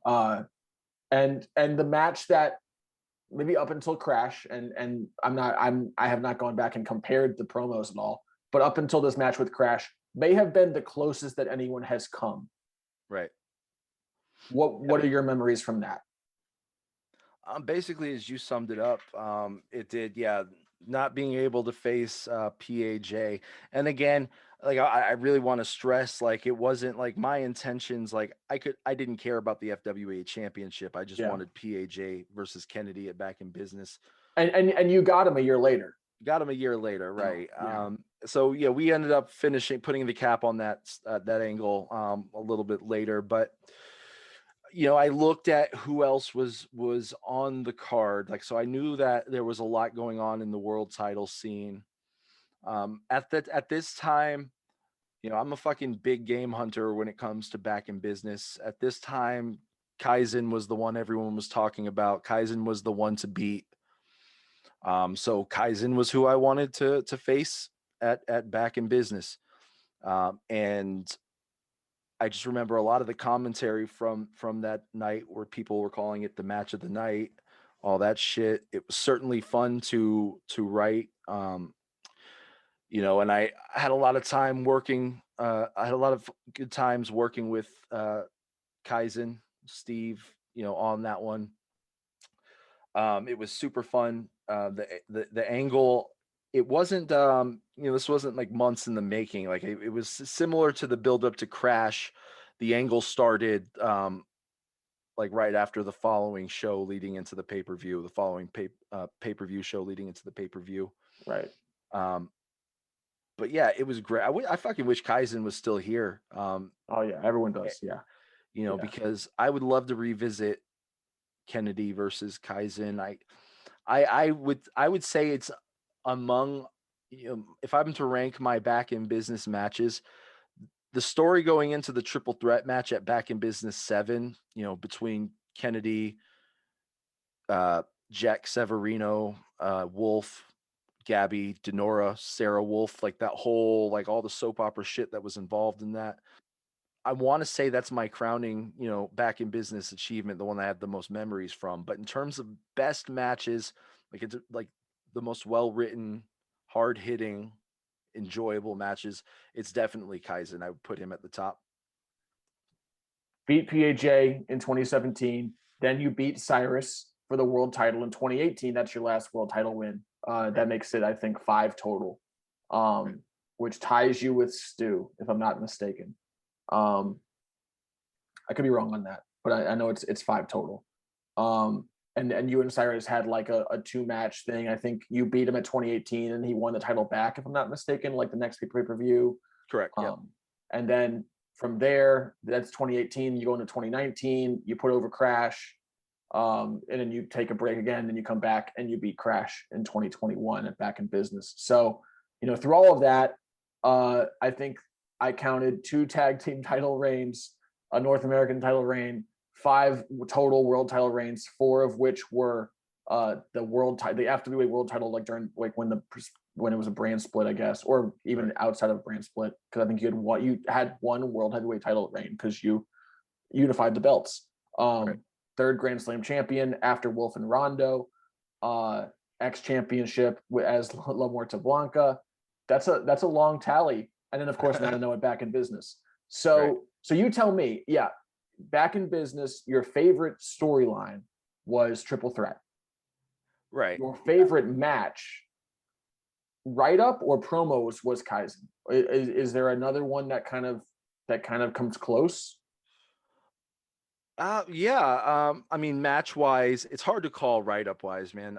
And the match that maybe up until Crash, and I have not gone back and compared the promos at all, but up until this match with Crash may have been the closest that anyone has come. Right. What are your memories from that? Basically, as you summed it up, it did, not being able to face PAJ. And again, like I really want to stress, like it wasn't like my intentions, like I didn't care about the FWA championship. I just wanted PAJ versus Kennedy at Back in Business. And you got him a year later. Got him a year later, right? Yeah. So we ended up putting the cap on that angle a little bit later, but I looked at who else was on the card, like, so I knew that there was a lot going on in the world title scene. At this time, I'm a fucking big game hunter when it comes to Back in Business. At this time, Kaizen was the one everyone was talking about. Kaizen was the one to beat. So Kaizen was who I wanted to face at Back in Business. And I just remember a lot of the commentary from that night where people were calling it the match of the night, all that shit. It was certainly fun to write. And I had a lot of time working. I had a lot of good times working with Kaizen, Steve, on that one. It was super fun. The angle, it wasn't, this wasn't like months in the making. Like it was similar to the build up to Crash. The angle started like right after the following show leading into the pay-per-view, the following pay-per-view show leading into the pay-per-view. Right. But yeah, it was great. I fucking wish Kaizen was still here. Oh yeah, everyone does. Yeah. Because I would love to revisit Kennedy versus Kaizen. I would say it's among, if I'm to rank my Back in Business matches, the story going into the triple threat match at Back in Business 7, between Kennedy, Jack Severino, Wolf, Gabby, Denora, Sarah Wolf, like that whole, like all the soap opera shit that was involved in that. I want to say that's my crowning, Back in Business achievement, the one I have the most memories from. But in terms of best matches, like it's like the most well-written, hard-hitting, enjoyable matches, it's definitely Kaizen. I would put him at the top. Beat PAJ in 2017. Then you beat Cyrus for the world title in 2018. That's your last world title win. That makes it, I think, 5 total, which ties you with Stu, if I'm not mistaken. I could be wrong on that, but I know it's 5 total. And you and Cyrus had like a 2-match thing. I think you beat him at 2018 and he won the title back, if I'm not mistaken, like the next pay-per-view. Correct. Yeah. And then from there, that's 2018. You go into 2019, you put over Crash, and then you take a break again, then you come back and you beat Crash in 2021 at Back in Business. So, through all of that, I think I counted 2 tag team title reigns, a North American title reign, 5 total world title reigns, 4 of which were the FWA world title, like during like when it was a brand split, I guess, or even outside of brand split, because I think you had one world heavyweight title reign because you unified the belts. 3rd Grand Slam champion after Wolf and Rondo. X Championship as La Muerta Blanca. That's a long tally. And then of course now I know it Back in Business. So Right. so you tell me, yeah, Back in Business, your favorite storyline was Triple Threat. Right. Your favorite match, write up or promos, was Kaizen. Is there another one that kind of comes close? Yeah. I mean, match wise, it's hard to call write up wise, man.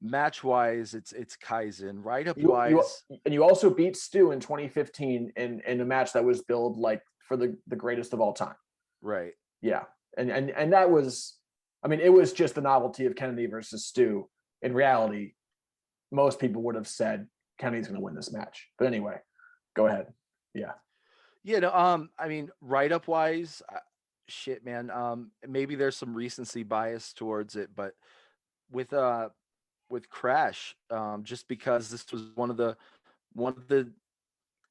Match wise, it's Kaizen. Write up You wise, and you also beat Stu in 2015 in a match that was billed like for the greatest of all time. right. Yeah. And that was, I mean, it was just the novelty of Kennedy versus Stu. In reality, most people would have said Kennedy's going to win this match. But anyway, go ahead. Yeah. Yeah, no, I mean, write up wise, shit, man. Maybe there's some recency bias towards it, but with Crash, just because this was one of the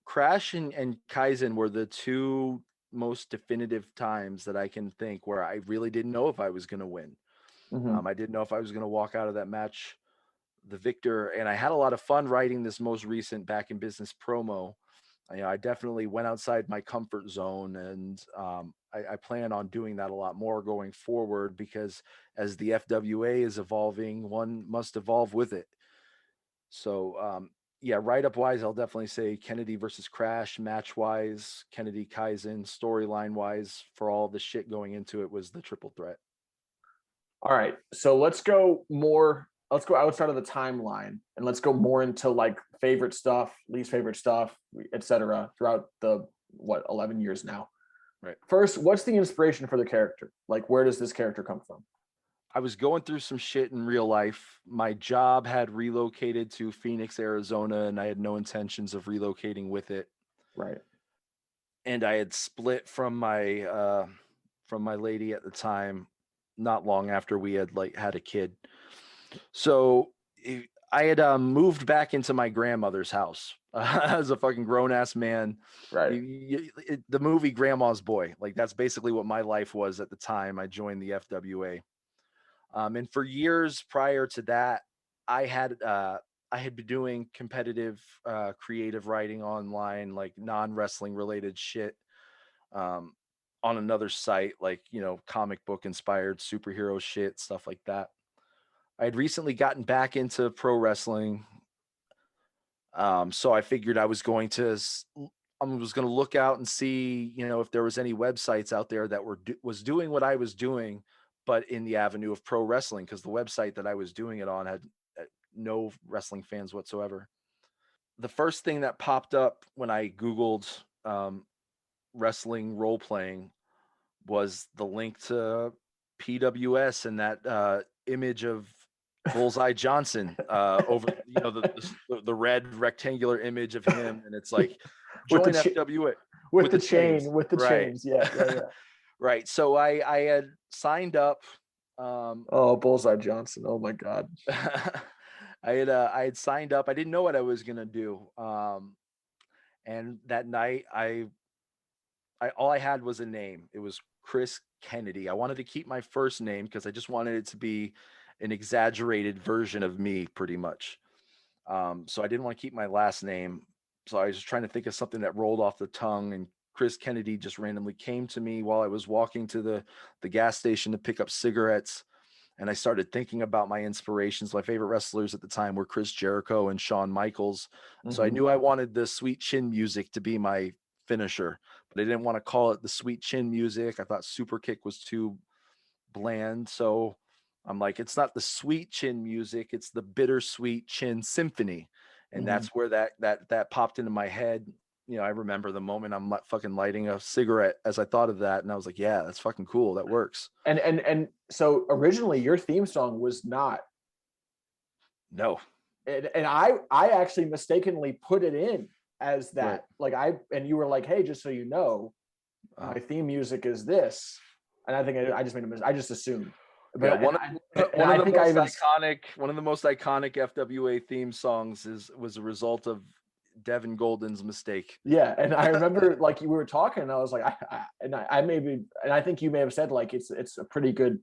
Crash and Kaizen were the two most definitive times that I can think where I really didn't know if I was going to win. Mm-hmm. I didn't know if I was going to walk out of that match the victor, and I had a lot of fun writing this most recent Back in Business promo. I definitely went outside my comfort zone, and I plan on doing that a lot more going forward because as the FWA is evolving, one must evolve with it. So, yeah, write up wise, I'll definitely say Kennedy versus Crash. Match wise, Kennedy Kaizen. Storyline wise, for all the shit going into it, was the triple threat. All right. So let's go outside of the timeline and let's go more into like favorite stuff, least favorite stuff, etc. throughout the 11 years now. Right. First, what's the inspiration for the character? Like, where does this character come from? I was going through some shit in real life. My job had relocated to Phoenix, Arizona, and I had no intentions of relocating with it. Right. And I had split from my lady at the time, not long after we had had a kid. So I had moved back into my grandmother's house as a fucking grown ass man. Right. The movie Grandma's Boy, like that's basically what my life was at the time I joined the FWA. And for years prior to that, I had been doing competitive creative writing online, like non-wrestling related shit, um, on another site, like comic book inspired superhero shit, stuff like that. I had recently gotten back into pro wrestling, so I figured I was going to look out and see, if there was any websites out there that was doing what I was doing, but in the avenue of pro wrestling, because the website that I was doing it on had no wrestling fans whatsoever. The first thing that popped up when I Googled wrestling role playing was the link to PWS and that image of Bullseye Johnson over the red rectangular image of him, and it's like join FWA with the chains. Yeah. Right. So I had signed up. Bullseye Johnson. Oh my God. I had signed up. I didn't know what I was gonna do. And that night I all I had was a name. It was Chris Kennedy. I wanted to keep my first name because I just wanted it to be an exaggerated version of me, pretty much. So I didn't want to keep my last name. So I was just trying to think of something that rolled off the tongue, and Chris Kennedy just randomly came to me while I was walking to the gas station to pick up cigarettes. And I started thinking about my inspirations. My favorite wrestlers at the time were Chris Jericho and Shawn Michaels. Mm-hmm. So I knew I wanted the sweet chin music to be my finisher, but I didn't want to call it the sweet chin music. I thought super kick was too bland. So I'm like, it's not the sweet chin music, it's the bittersweet chin symphony. And that's where that popped into my head. I remember the moment I'm fucking lighting a cigarette as I thought of that. And I was like, yeah, that's fucking cool. That works. And so originally your theme song was not. No. And I actually mistakenly put it in as that. Right. And you were like, hey, just so you know, my theme music is this. And I think I just made a mistake. I just assumed. But one of the most iconic FWA theme songs was a result of Devin Golden's mistake. Yeah, and I remember like you were talking, and I was like, I think you may have said like it's a pretty good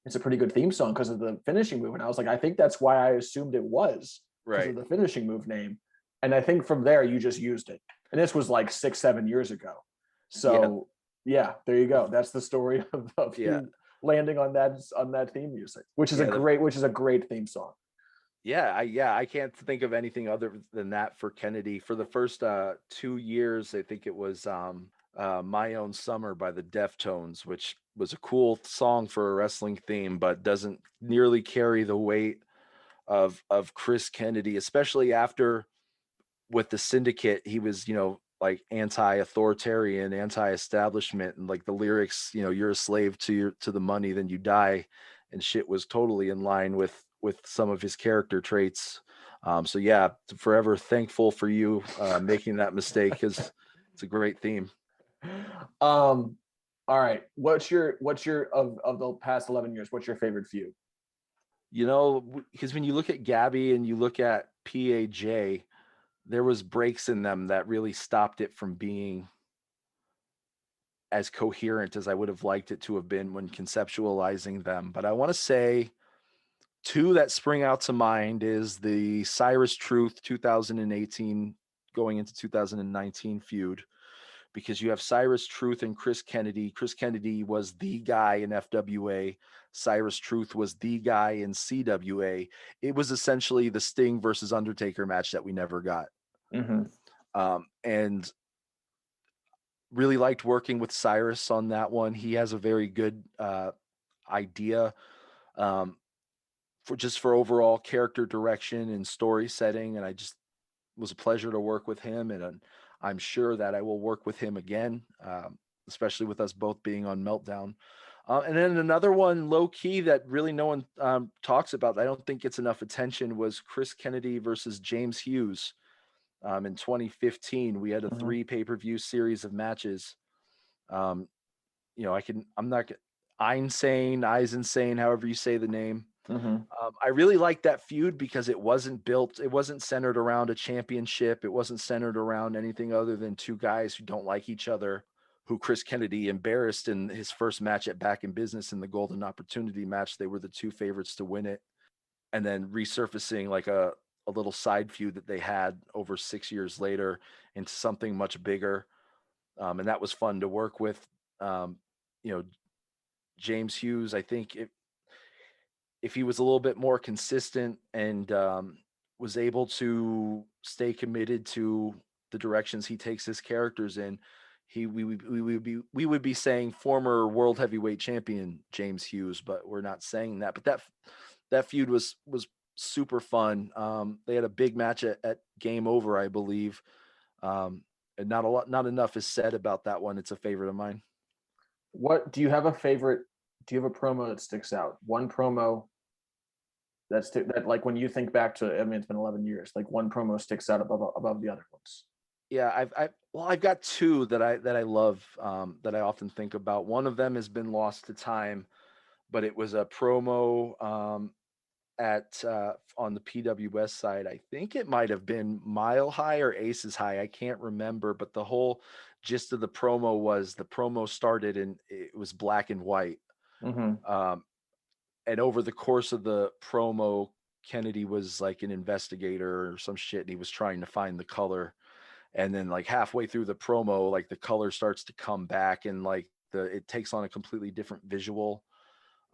it's a pretty good theme song because of the finishing move. And I was like, I think that's why I assumed it was because of Right. the finishing move name. And I think from there you just used it. And this was like 6-7 years ago. Yeah. So yeah, there you go. That's the story of Yeah. you landing on that theme music, which is a Yeah. great theme song. I can't think of anything other than that for Kennedy. For the first 2 years, I think it was My Own Summer by the Deftones, which was a cool song for a wrestling theme, but doesn't nearly carry the weight of Chris Kennedy, especially after with the Syndicate, he was, like anti-authoritarian, anti-establishment, and like the lyrics, you're a slave to the money, then you die, and shit was totally in line with some of his character traits. So yeah, forever thankful for you making that mistake, because it's a great theme. All right. What's your of the past 11 years, what's your favorite feud? Because when you look at Gabby and you look at PAJ, there was breaks in them that really stopped it from being as coherent as I would have liked it to have been when conceptualizing them. But I want to say two that spring out to mind is the Cyrus Truth 2018 going into 2019 feud, because you have Cyrus Truth and Chris Kennedy. Chris Kennedy was the guy in FWA. Cyrus Truth was the guy in CWA. It was essentially the Sting versus Undertaker match that we never got. And really liked working with Cyrus on that one. He has a very good idea for overall character direction and story setting, and I just was a pleasure to work with him, and I'm sure that I will work with him again, especially with us both being on Meltdown. And then another one, low key, that really no one talks about, I don't think gets enough attention, was Chris Kennedy versus James Hughes. In 2015, we had a 3 pay-per-view series of matches. I'm not Einsane, however you say the name. I really liked that feud because it wasn't centered around a championship. It wasn't centered around anything other than two guys who don't like each other, who Chris Kennedy embarrassed in his first match at Back in Business in the Golden Opportunity match. They were the two favorites to win it. And then resurfacing like a little side feud that they had over 6 years later into something much bigger. And that was fun to work with. James Hughes, I think if he was a little bit more consistent and was able to stay committed to the directions he takes his characters in, we would be saying former world heavyweight champion James Hughes, but we're not saying that. But that feud was super fun. They had a big match at Game Over, I believe. And not enough is said about that one. It's a favorite of mine. What do you have a favorite? Do you have a promo that sticks out? One promo that like when you think back to, I mean, it's been 11 years, like one promo sticks out above the other ones. Yeah, I've got two that I love, that I often think about. One of them has been lost to time, but it was a promo at on the PWS side. I think it might have been Mile High or Aces High. I can't remember, but the whole gist of the promo was the promo started and it was black and white. And over the course of the promo, Kennedy was like an investigator or some shit, and he was trying to find the color. And then like halfway through the promo, like the color starts to come back, and like it takes on a completely different visual.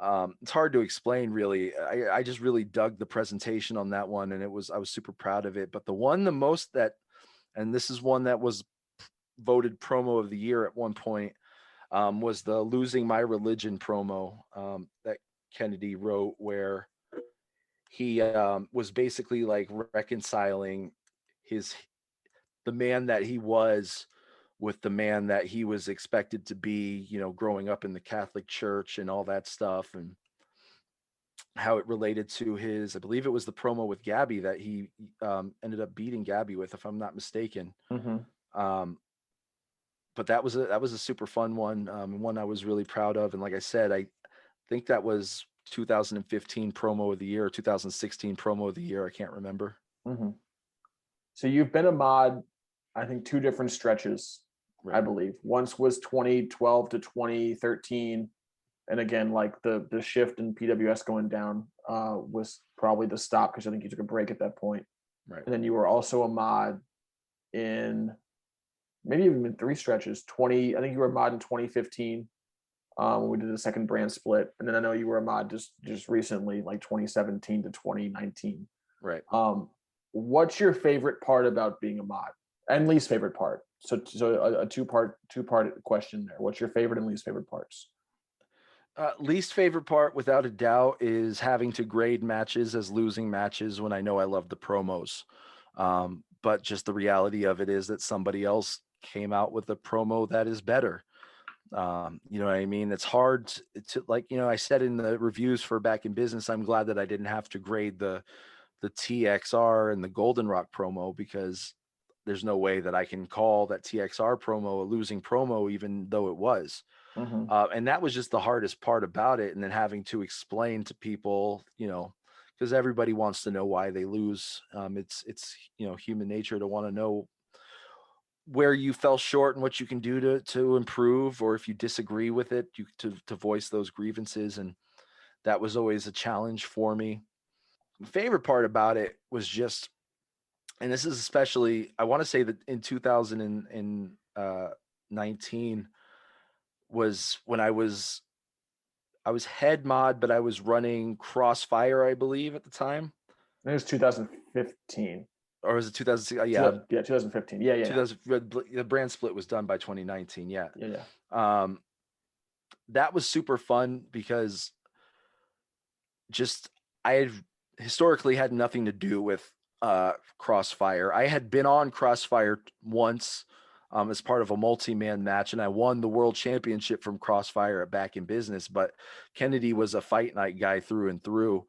It's hard to explain, really. I just really dug the presentation on that one, and I was super proud of it. But the most that, and this is one that was voted promo of the year at one point, was the Losing My Religion promo that Kennedy wrote, where he was basically like reconciling the man that he was with the man that he was expected to be, growing up in the Catholic Church and all that stuff, and how it related to I believe it was the promo with Gabby that he ended up beating Gabby with, if I'm not mistaken. But that was a super fun one, one I was really proud of. And like I said, I think that was 2015 promo of the year or 2016 promo of the year. I can't remember. So you've been a mod, I think, 2 different stretches, right. I believe. Once was 2012 to 2013, And again, like the shift in PWS going down was probably the stop, because I think you took a break at that point. Right. And then you were also a mod in maybe even 3 stretches. I think you were a mod in 2015 when we did the second brand split, and then I know you were a mod just recently, like 2017 to 2019. Right. What's your favorite part about being a mod, and least favorite part? So a two-part question there. What's your favorite and least favorite parts? Least favorite part, without a doubt, is having to grade matches as losing matches when I know I love the promos. But just the reality of it is that somebody else came out with a promo that is better. You know what I mean? It's hard to, like, you know, I said in the reviews for Back in Business, I'm glad that I didn't have to grade the TXR and the Goldenrock promo, because there's no way that I can call that TXR promo a losing promo, even though it was. Mm-hmm. And that was just the hardest part about it. And then having to explain to people, you know, because everybody wants to know why they lose. It's you know, human nature to want to know where you fell short and what you can do to improve, or if you disagree with it, you to voice those grievances. And that was always a challenge for me. My favorite part about it was just, and this is especially, I want to say that in 2019 was when I was head mod, but I was running Crossfire, I believe, at the time. I think it was 2015. Or was it 2006? Yeah, 2015. Yeah. 2000. The brand split was done by 2019. Yeah. Yeah. That was super fun because just I had historically had nothing to do with Crossfire. I had been on Crossfire once as part of a multi-man match, and I won the world championship from Crossfire at Back in Business. But Kennedy was a fight night guy through and through.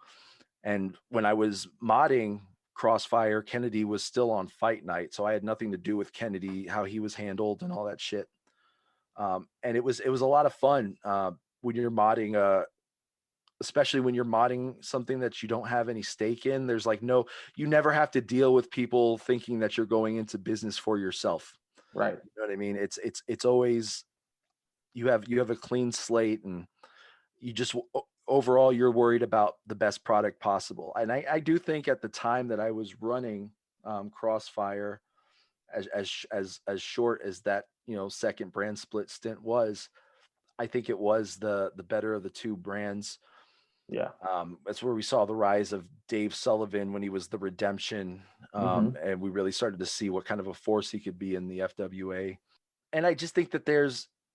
And when I was modding Crossfire, Kennedy was still on fight night, so I had nothing to do with Kennedy, how he was handled, and all that shit. And it was a lot of fun when you're modding especially when you're modding something that you don't have any stake in. There's like you never have to deal with people thinking that you're going into business for yourself. Right. You know what I mean? It's always, you have a clean slate, and you just overall you're worried about the best product possible. And I do think at the time that I was running Crossfire, as short as that, you know, second brand split stint was, I think it was the better of the two brands. Yeah. That's where we saw the rise of Dave Sullivan when he was the Redemption, and we really started to see what kind of a force he could be in the FWA. And I just think that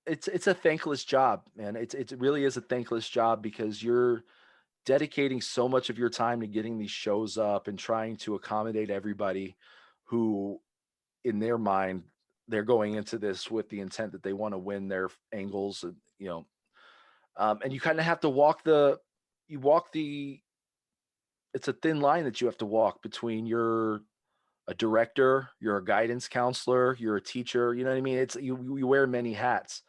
it's a thankless job, man. It really is a thankless job, because you're dedicating so much of your time to getting these shows up and trying to accommodate everybody who, in their mind, they're going into this with the intent that they want to win their angles, and, you know, and you kind of have to it's a thin line that you have to walk between you're a director, you're a guidance counselor, you're a teacher, you know what I mean? It's you wear many hats.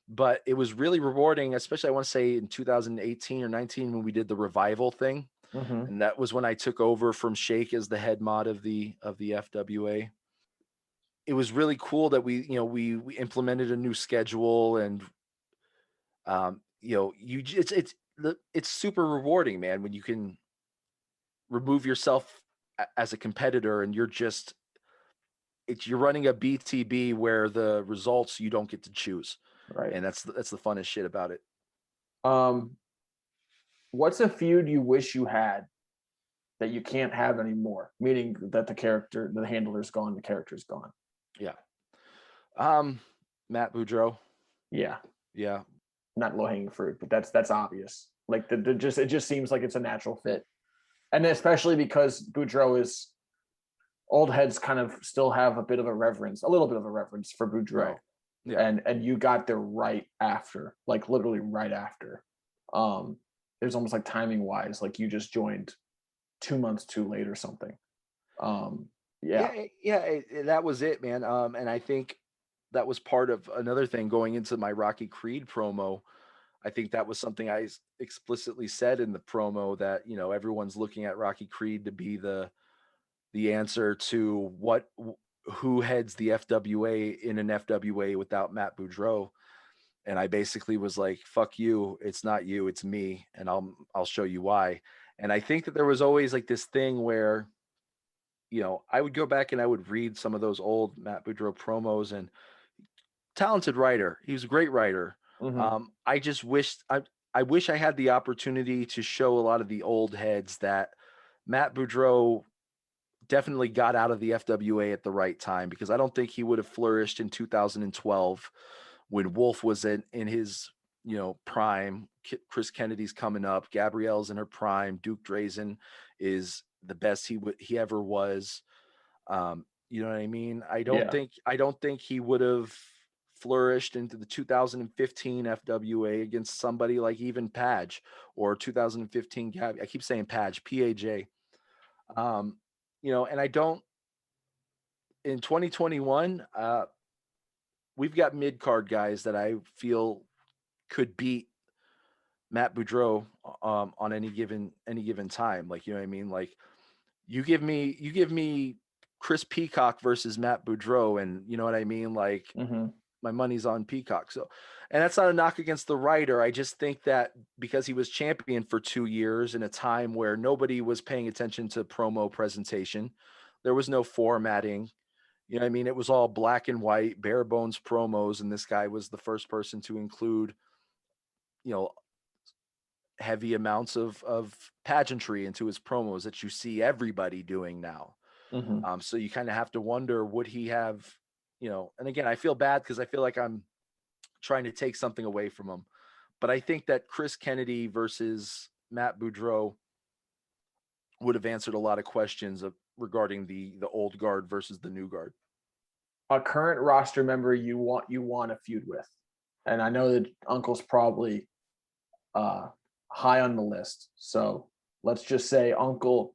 But it was really rewarding, especially I want to say in 2018 or 19 when we did the revival thing. Mm-hmm. And that was when I took over from Shake as the head mod of the FWA. It was really cool that we implemented a new schedule, and it's super rewarding, man, when you can remove yourself as a competitor, and you're running a BTB where the results you don't get to choose. Right. And that's the funnest shit about it. What's a feud you wish you had that you can't have anymore? Meaning that the handler's gone, the character's gone. Yeah. Matt Boudreau. Yeah. Yeah. Not low hanging fruit, but that's obvious. Like it just seems like it's a natural fit. And especially because Boudreau is, old heads kind of still have a little bit of a reverence for Boudreau. Right. Yeah. And you got there right after, like literally right after. There's almost like timing wise, like you just joined 2 months too late or something. That was it, man. And I think that was part of another thing going into my Rocky Creed promo. I think that was something I explicitly said in the promo, that, you know, everyone's looking at Rocky Creed to be the answer to who heads the FWA in an FWA without Matt Boudreau. And I basically was like, fuck you, it's not you, it's me, and I'll show you why. And I think that there was always like this thing where, I would go back and I would read some of those old Matt Boudreau promos, and talented writer. He was a great writer. Mm-hmm. I just wished I wish I had the opportunity to show a lot of the old heads that Matt Boudreau definitely got out of the FWA at the right time, because I don't think he would have flourished in 2012 when Wolf was in his prime. Chris Kennedy's coming up, Gabrielle's in her prime, Duke Drazen is the best he ever was. You know what I mean? Yeah. I don't think he would have flourished into the 2015 FWA against somebody like even Page, or 2015 Gab. I keep saying Page, PAJ. And I don't in 2021. We've got mid card guys that I feel could beat Matt Boudreau on any given time. Like, you know what I mean? Like, you give me Chris Peacock versus Matt Boudreau, and you know what I mean? Like, Mm-hmm. my money's on Peacock. So, and that's not a knock against the writer. I just think that because he was champion for 2 years in a time where nobody was paying attention to promo presentation, there was no formatting. You know what I mean? It was all black and white, bare bones promos, and this guy was the first person to include, you know, heavy amounts of pageantry into his promos that you see everybody doing now. Mm-hmm. So you kind of have to wonder, would he have, and again, I feel bad because I feel like I'm trying to take something away from him. But I think that Chris Kennedy versus Matt Boudreau would have answered a lot of questions regarding the old guard versus the new guard. A current roster member you want a feud with, and I know that Uncle's probably high on the list. So let's just say Uncle.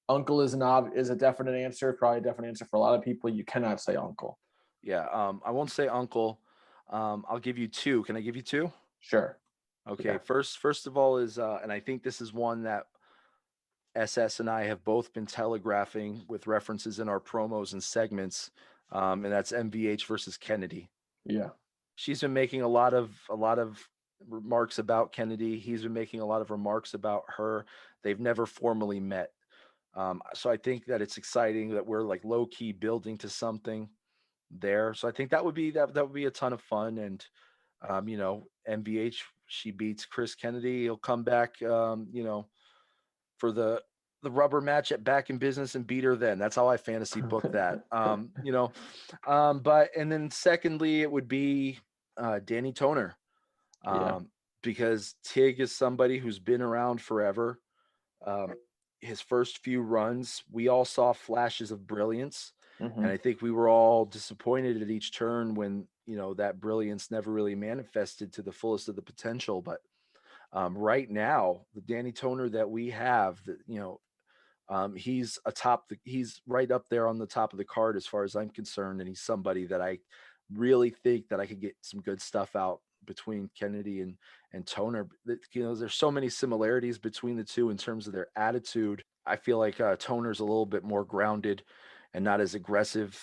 Uncle is a definite answer, probably a definite answer for a lot of people. You cannot say Uncle. Yeah, I won't say Uncle. I'll give you two. Can I give you two? Sure. Okay. Yeah. First of all is, and I think this is one that SS and I have both been telegraphing with references in our promos and segments, and that's MVH versus Kennedy. Yeah. She's been making a lot of remarks about Kennedy. He's been making a lot of remarks about her. They've never formally met. So I think that it's exciting that we're like low key building to something there. So I think that would be a ton of fun. And MVH, she beats Chris Kennedy. He'll come back, for the rubber match at Back in Business and beat her then. That's how I fantasy book that. But and then secondly, it would be Danny Toner, Yeah. because Tig is somebody who's been around forever. Um, his first few runs, we all saw flashes of brilliance, Mm-hmm. and I think we were all disappointed at each turn when that brilliance never really manifested to the fullest of the potential. But right now, the Danny Toner that we have, he's right up there on the top of the card as far as I'm concerned, and he's somebody that I really think that I could get some good stuff out between Kennedy and Toner. There's so many similarities between the two in terms of their attitude. I feel like Toner's a little bit more grounded and not as aggressive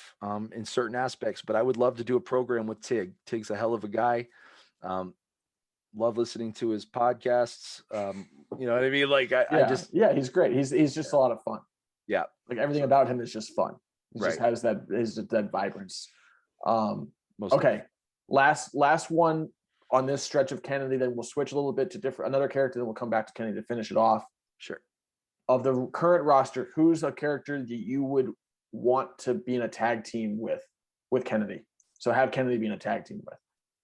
in certain aspects. But I would love to do a program with Tig. Tig's a hell of a guy. Um, love listening to his podcasts. You know what I mean? Like I Yeah. just Yeah. He's great. He's just a lot of fun. yeah. Like everything So, about him is just fun. He just right. has that vibrance. Most Okay. Last one on this stretch of Kennedy. Then we'll switch a little bit to another character. Then we'll come back to Kennedy to finish it off. Sure. Of the current roster, who's a character that you would want to be in a tag team with Kennedy? So have Kennedy be in a tag team with.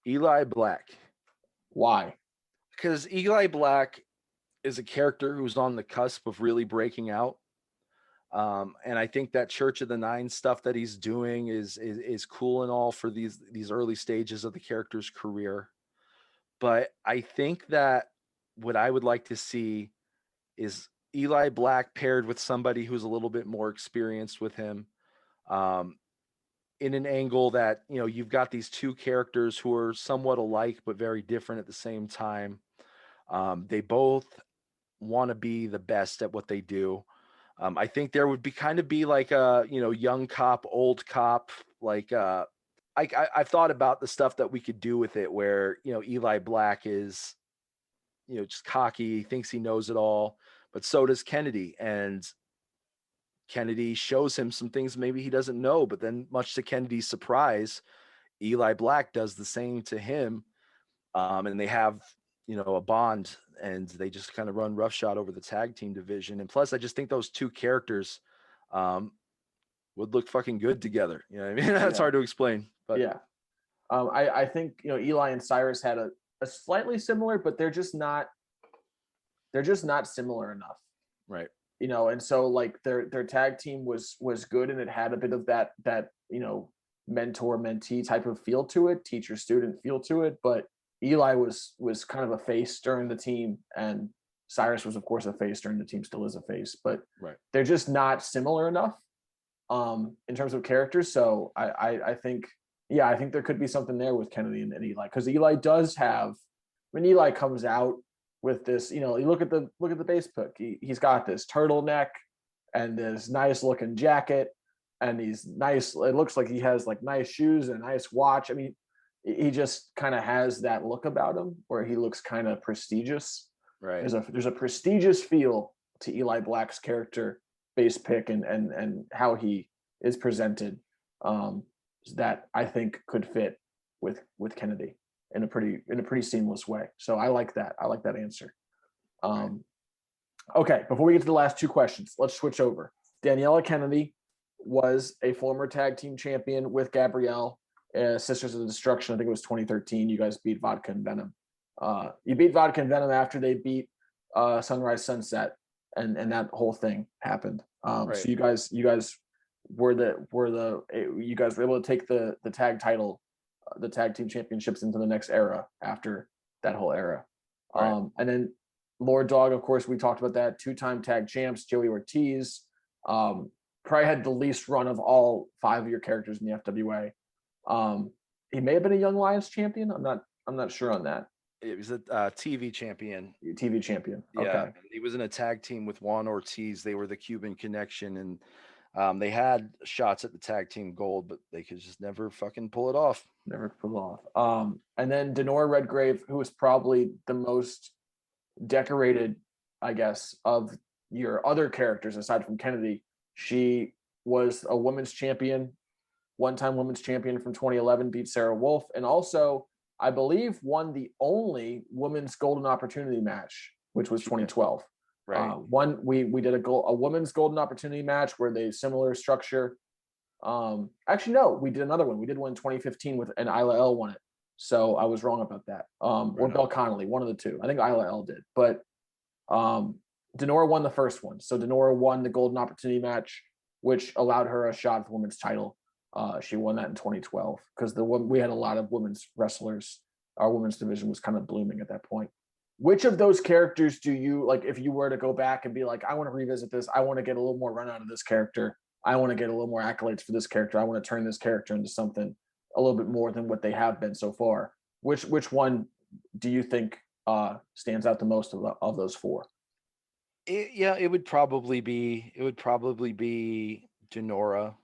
Eli Black. Why? Because Eli Black is a character who's on the cusp of really breaking out. And I think that Church of the Nine stuff that he's doing is cool and all for these early stages of the character's career. But I think that what I would like to see is Eli Black paired with somebody who's a little bit more experienced with him, um, in an angle that you've got these two characters who are somewhat alike but very different at the same time. They both want to be the best at what they do. I think there would be like a young cop, old cop, like I've thought about the stuff that we could do with it, where Eli Black is just cocky, thinks he knows it all, but so does Kennedy, and Kennedy shows him some things maybe he doesn't know, but then much to Kennedy's surprise, Eli Black does the same to him, and they have a bond, and they just kind of run roughshod over the tag team division. And plus, I just think those two characters would look fucking good together. You know what I mean? That's hard to explain, but yeah. I think Eli and Cyrus had a slightly similar, but they're just not similar enough. Right. And so like their tag team was good, and it had a bit of that mentor mentee type of feel to it, teacher student feel to it. But Eli was kind of a face during the team, and Cyrus was of course a face during the team, still is a face, but they're just not similar enough in terms of characters. So I think there could be something there with Kennedy and Eli, because Eli does have, when Eli comes out with this, you look at the base pick, he's got this turtleneck and this nice looking jacket, and he's nice, it looks like he has like nice shoes and a nice watch. I mean, he just kind of has that look about him where he looks kind of prestigious. Right. There's a prestigious feel to Eli Black's character base pick and how he is presented, that I think could fit with Kennedy in a pretty seamless way. So I like that answer. Okay, before we get to the last two questions, let's switch over. Daniela Kennedy was a former tag team champion with Gabrielle, Sisters of Destruction. I think it was 2013. You guys beat Vodka and Venom. You beat Vodka and Venom after they beat Sunrise Sunset, and that whole thing happened. So you guys were you guys were able to take the tag title, the tag team championships, into the next era after that whole era. And then Lord Dog, of course, we talked about that, 2-time tag champs. Joey Ortiz probably had the least run of all 5 of your characters in the FWA. He may have been a Young Lions champion. I'm not sure on that. It was a TV champion. TV champion. Okay. Yeah, he was in a tag team with Juan Ortiz. They were the Cuban Connection, and they had shots at the tag team gold, but they could just never fucking pull it off. And then Denora Redgrave, who was probably the most decorated, I guess, of your other characters aside from Kennedy. She was a women's champion, one-time women's champion from 2011, beat Sarah Wolf, and also, I believe, won the only women's golden opportunity match, which was 2012. Right. We did a women's golden opportunity match where they similar structure. Actually, no, we did another one. We did one in 2015 and Isla L won it. So I was wrong about that. Or Belle Connolly, one of the two. I think Isla L did, but Denora won the first one. So Denora won the golden opportunity match, which allowed her a shot at the women's title. She won that in 2012 because we had a lot of women's wrestlers. Our women's division was kind of blooming at that point. Which of those characters do you like, if you were to go back and be like, I want to revisit this, I want to get a little more run out of this character, I want to get a little more accolades for this character, I want to turn this character into something a little bit more than what they have been so far? Which one do you think stands out the most of those 4? It would probably be Denora.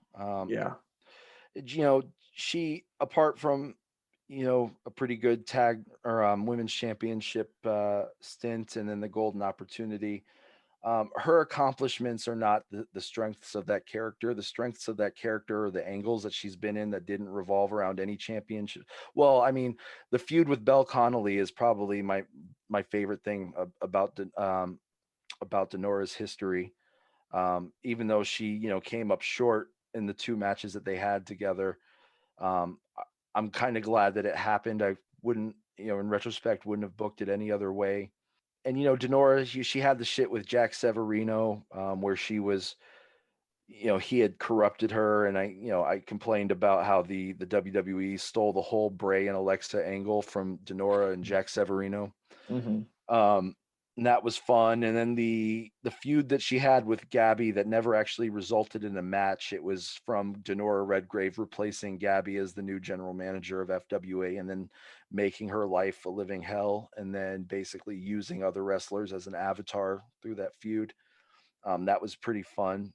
She, apart from a pretty good tag or women's championship stint and then the golden opportunity, her accomplishments are not the strengths of that character. The strengths of that character are the angles that she's been in that didn't revolve around any championship. Well, I mean, the feud with Belle Connolly is probably my favorite thing about Denora's history. Even though she came up short in the 2 matches that they had together, I'm kind of glad that it happened. I wouldn't, in retrospect, wouldn't have booked it any other way. And Denora, she had the shit with Jack Severino, where she was, he had corrupted her, and I complained about how the WWE stole the whole Bray and Alexa angle from Denora and Jack Severino. Mm-hmm. And that was fun. And then the feud that she had with Gabby that never actually resulted in a match, it was from Denora Redgrave replacing Gabby as the new general manager of FWA and then making her life a living hell, and then basically using other wrestlers as an avatar through that feud. That was pretty fun.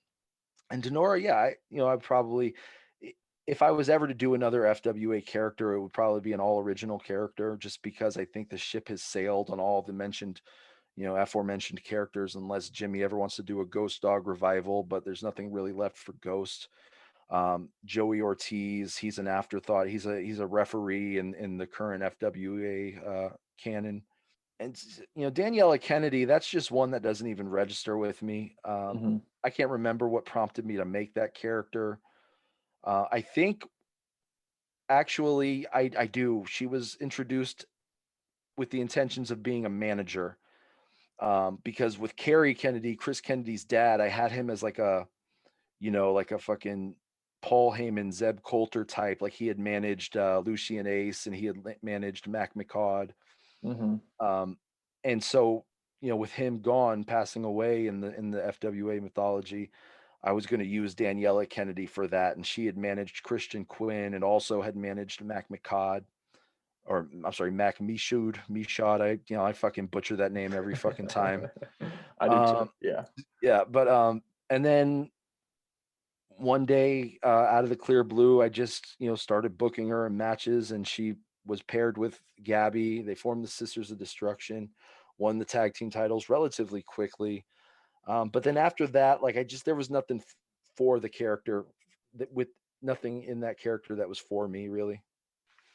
And Denora, I probably, if I was ever to do another FWA character, it would probably be an all original character, just because I think the ship has sailed on all the mentioned, aforementioned characters, unless Jimmy ever wants to do a Ghost Dog revival, but there's nothing really left for Ghost. Joey Ortiz, he's an afterthought. He's a referee in the current FWA canon. And Daniela Kennedy, that's just one that doesn't even register with me. I can't remember what prompted me to make that character. I think actually I do. She was introduced with the intentions of being a manager, because with Kerry Kennedy, Chris Kennedy's dad, I had him as like a fucking Paul Heyman, Zeb Coulter type. Like he had managed Lucian Ace, and he had managed Mac McCaud. And so, with him gone, passing away in the FWA mythology, I was going to use Daniela Kennedy for that. And she had managed Christian Quinn and also had managed Mac McCaud, or I'm sorry, Mac Michaud. I fucking butcher that name every fucking time. I do too. Yeah. Yeah. But, and then one day, out of the clear blue, I just, started booking her in matches, and she was paired with Gabby. They formed the Sisters of Destruction, won the tag team titles relatively quickly. But then after that, like there was nothing for the character, with nothing in that character that was for me, really.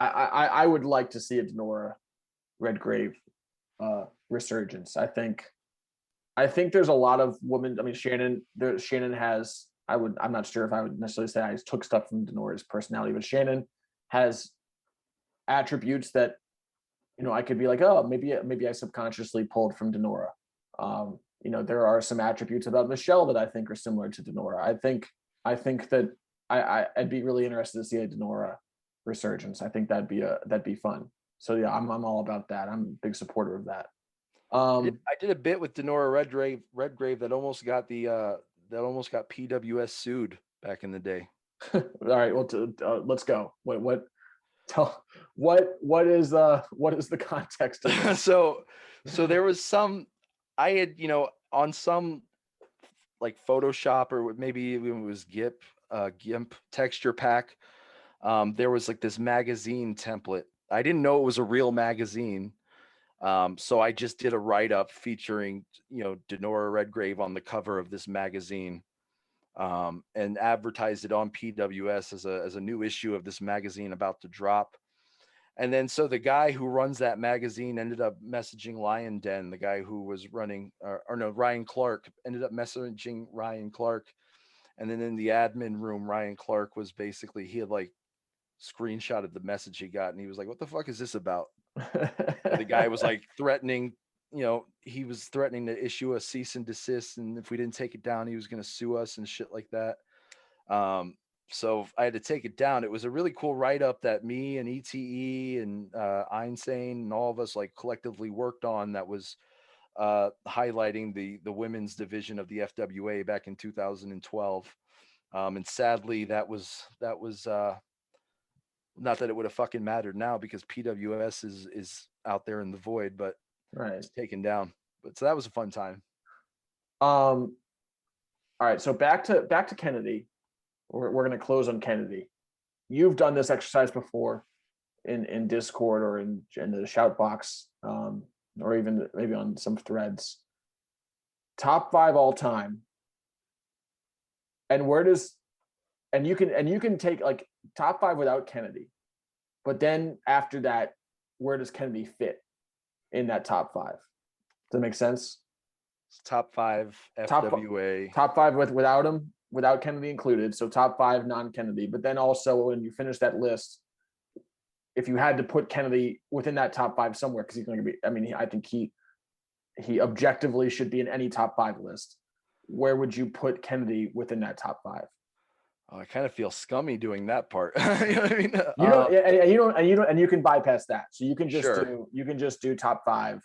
I would like to see a Denora Redgrave resurgence. I think there's a lot of women. I mean, Shannon has. I'm not sure if I would necessarily say I took stuff from Denora's personality, but Shannon has attributes that, I could be like, oh, maybe I subconsciously pulled from Denora. There are some attributes about Michelle that I think are similar to Denora. I think that I'd be really interested to see a Denora resurgence. I think that'd be fun. So yeah, I'm all about that. I'm a big supporter of that. I did a bit with Denora Redgrave that almost got PWS sued back in the day. All right, well, let's go. What is the context of this? So there was some, I had, on some like Photoshop, or maybe even it was GIMP texture pack. There was like this magazine template. I didn't know it was a real magazine. So I just did a write-up featuring, Denora Redgrave on the cover of this magazine, and advertised it on PWS as a new issue of this magazine about to drop. And then so the guy who runs that magazine ended up messaging Lion Den, the guy who was running, Ryan Clark ended up messaging Ryan Clark. And then in the admin room, Ryan Clark was basically, he had like screenshotted the message he got, and he was like, what the fuck is this about? The guy was like threatening, he was threatening to issue a cease and desist, and if we didn't take it down, he was going to sue us and shit like that. So I had to take it down. It was a really cool write-up that me and ETE and Einstein and all of us like collectively worked on, that was highlighting the women's division of the FWA back in 2012. And sadly, that was not that it would have fucking mattered now, because PWS is out there in the void, but right, it's taken down. But so that was a fun time. All right, so back to Kennedy. We're going to close on Kennedy. You've done this exercise before in Discord or in the shout box, or even maybe on some threads. Top 5 all time. And you can take like top 5 without Kennedy. But then after that, where does Kennedy fit in that top 5? Does that make sense? Top 5 FWA. Top 5 without him, without Kennedy included. So top 5 non-Kennedy. But then also when you finish that list, if you had to put Kennedy within that top 5 somewhere, because he's going to be, I think he objectively should be in any top 5 list. Where would you put Kennedy within that top 5? Oh, I kind of feel scummy doing that part. You know what I mean? And you can bypass that. So you can just do top 5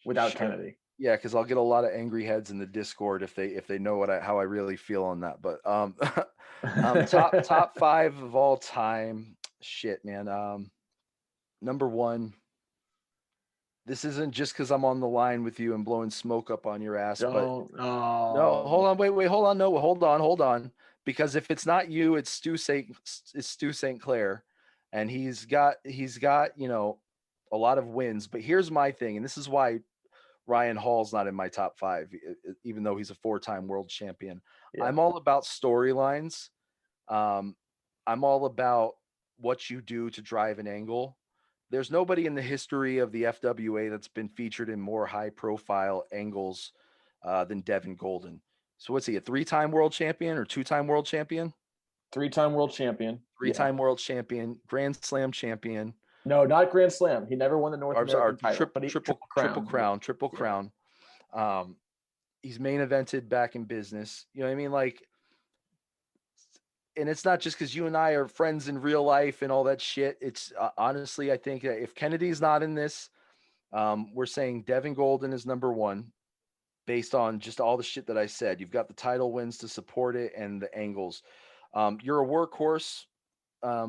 without Kennedy. Yeah, because I'll get a lot of angry heads in the Discord if they know how I really feel on that. But top 5 of all time. Shit, man. Number 1. This isn't just because I'm on the line with you and blowing smoke up on your ass. No, hold on, wait, hold on, no, hold on. because if it's not you, it's Stu St. Clair, and he's got a lot of wins. But here's my thing, and this is why Ryan Hall's not in my top 5, even though he's a 4-time world champion. Yeah. I'm all about storylines. I'm all about what you do to drive an angle. There's nobody in the history of the FWA that's been featured in more high-profile angles than Devin Golden. So what's he, a 3-time world champion or 2-time world champion? 3-time world champion. 3-time world champion, Grand Slam champion. No, not Grand Slam. He never won the North American title. Triple crown. He's main evented back in business. You know what I mean? Like, and it's not just because you and I are friends in real life and all that shit. It's honestly, I think that if Kennedy's not in this, we're saying Devin Golden is number 1 based on just all the shit that I said. You've got the title wins to support it and the angles. You're a workhorse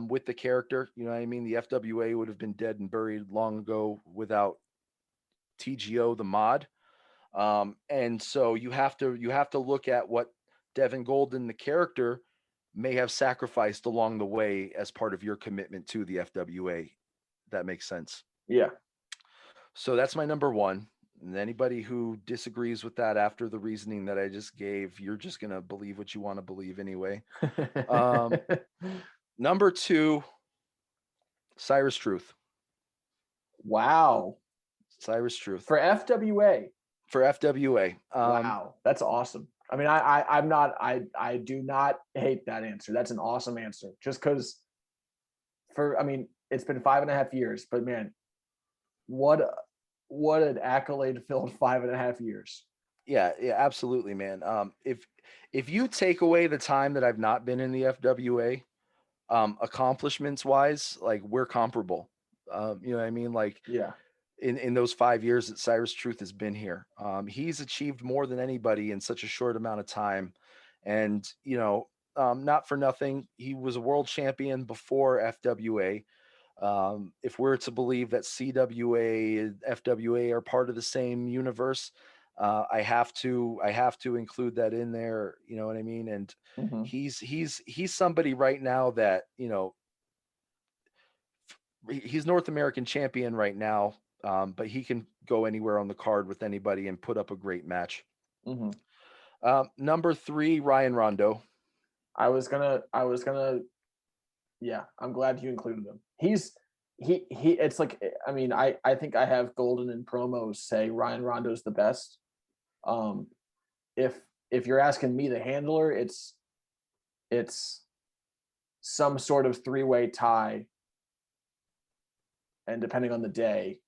with the character. You know what I mean? The FWA would have been dead and buried long ago without TGO, the mod. And so you have to look at what Devin Golden, the character, may have sacrificed along the way as part of your commitment to the FWA. That makes sense. Yeah. So that's my number 1. And anybody who disagrees with that after the reasoning that I just gave, you're just going to believe what you want to believe anyway. Number 2, Cyrus Truth. Wow. Cyrus Truth. For FWA. Wow. That's awesome. I mean, I do not hate that answer. That's an awesome answer. Just because it's been 5.5 years, but man, what an accolade filled 5.5 years. Yeah, absolutely, man. If you take away the time that I've not been in the FWA, accomplishments wise, like, we're comparable. You know what I mean? Like, yeah, in those 5 years that Cyrus Truth has been here, he's achieved more than anybody in such a short amount of time. And, not for nothing, he was a world champion before FWA. If we're to believe that CWA and FWA are part of the same universe, I have to include that in there. You know what I mean? And he's somebody right now that, he's North American champion right now, but he can go anywhere on the card with anybody and put up a great match. Number 3, Ryan Rondo. I was gonna. Yeah, I'm glad you included him. It's like, I mean, I think I have Golden in promos say Ryan Rondo's the best. If you're asking me the handler, it's some sort of 3-way tie, and depending on the day,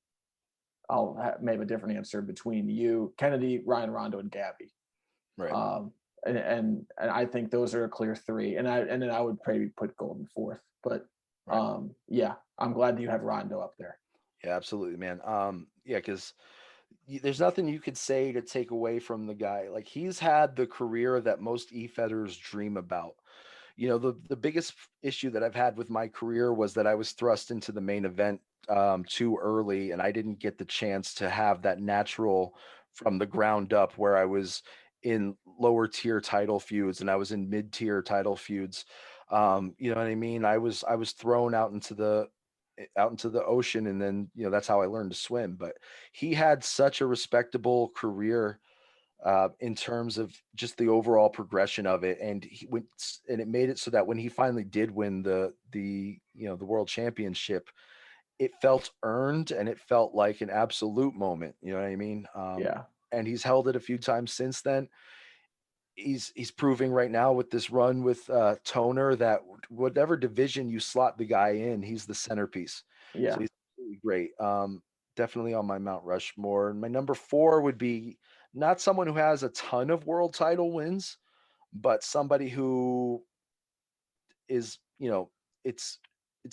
I'll maybe a different answer between you, Kennedy, Ryan Rondo, and Gabby. Right. And I think those are a clear 3, and then I would probably put Golden 4th, but right. Yeah, I'm glad that you have Rondo up there. Yeah, absolutely, man. Yeah, because there's nothing you could say to take away from the guy. Like, he's had the career that most e-fedders dream about. The biggest issue that I've had with my career was that I was thrust into the main event too early, and I didn't get the chance to have that natural from the ground up where I was in lower tier title feuds and I was in mid tier title feuds. You know what I mean? I was thrown out into the ocean, and then that's how I learned to swim. But he had such a respectable career in terms of just the overall progression of it, and it made it so that when he finally did win the world championship, it felt earned and it felt like an absolute moment. You know what I mean? Yeah. And he's held it a few times since then. He's proving right now with this run with Toner that whatever division you slot the guy in, he's the centerpiece. Yeah. So he's really great. Definitely on my Mount Rushmore. My number 4 would be not someone who has a ton of world title wins, but somebody who is, it's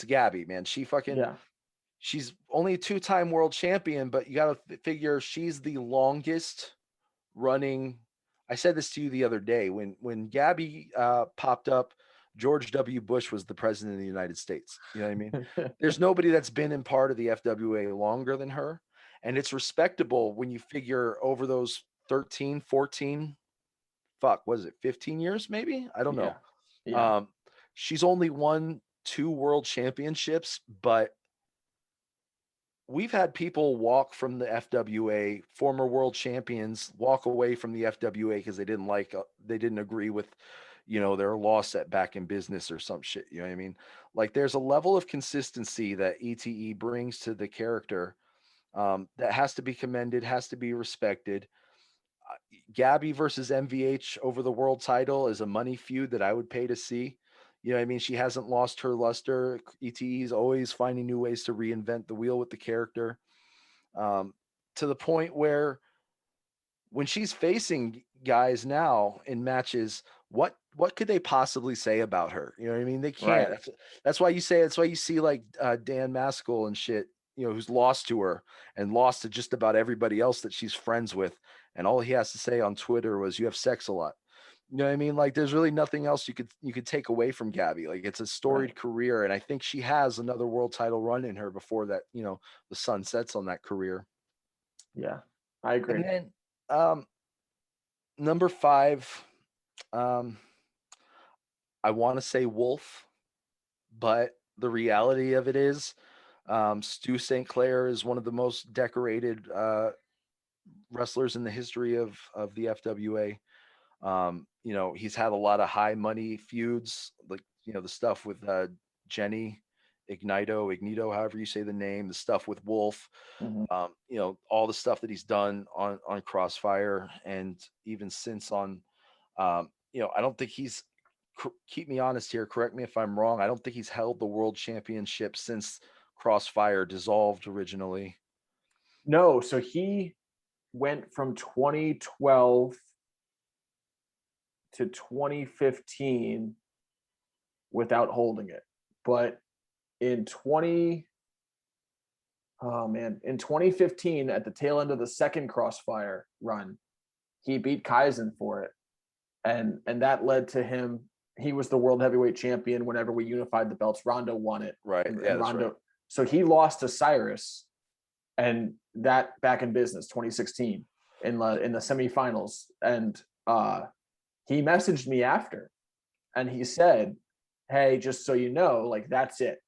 Gabby, man. She's only a 2-time world champion, but you got to figure she's the longest running. I said this to you the other day when Gabby popped up. George W. Bush was the president of the United States. You know what I mean? There's nobody that's been in part of the FWA longer than her. And it's respectable when you figure over those 13, 14, 15 years, maybe? I don't know. Yeah. She's only won 2 world championships, but we've had people walk from the FWA, former world champions, walk away from the FWA because they didn't agree with, their law set back in business or some shit. You know what I mean? Like there's a level of consistency that ETE brings to the character that has to be commended, has to be respected. Gabby versus MVH over the world title is a money feud that I would pay to see. You know what I mean? She hasn't lost her luster. ETE is always finding new ways to reinvent the wheel with the character, um, to the point where when she's facing guys now in matches, what could they possibly say about her? You know what I mean? They can't. Right. That's why you say. That's why you see like Dan Maskell and shit. Who's lost to her and lost to just about everybody else that she's friends with, and all he has to say on Twitter was, "You have sex a lot." You know what I mean? Like there's really nothing else you could take away from Gabby. Like it's a storied Right. career, and I think she has another world title run in her before that. The sun sets on that career. Yeah. I agree. And then um, number 5, um, I want to say Wolf, but the reality of it is, Stu St. Clair is one of the most decorated wrestlers in the history of the FWA. He's had a lot of high money feuds, like the stuff with Jenny, Ignito, however you say the name, the stuff with Wolf, Mhm. all the stuff that he's done on Crossfire, and even since on, I don't think he's. Keep me honest here. Correct me if I'm wrong. I don't think he's held the world championship since Crossfire dissolved originally. No, so he went from 2012 to 2015 without holding it. But in 20 oh man, in 2015 at the tail end of the second Crossfire run, he beat Kaizen for it. And that led to him, he was the world heavyweight champion whenever we unified the belts. Rondo won it. Right. Yeah, And that's right. Rondo, so he lost to Cyrus, and that back in business 2016 in the semifinals. And he messaged me after, and he said, "Hey, just so you know, like that's it.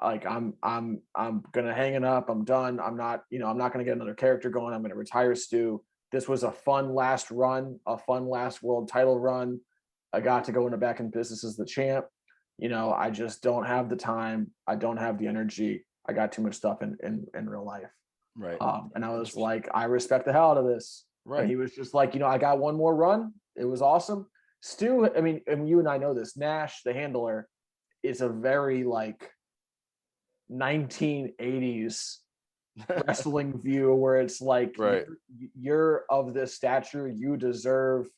Like I'm gonna hang it up. I'm done. I'm not gonna get another character going. I'm gonna retire Stu. This was a fun last run, a fun last world title run. I got to go into back in business as the champ. I just don't have the time. I don't have the energy. I got too much stuff in real life." Right. And I was 100%. like, I respect the hell out of this. And Right. he was just like, I got one more run. It was awesome. Stu, I mean, and you and I know this, Nash, the handler, is a very like 1980s wrestling view where it's like Right. you're of this stature, you deserve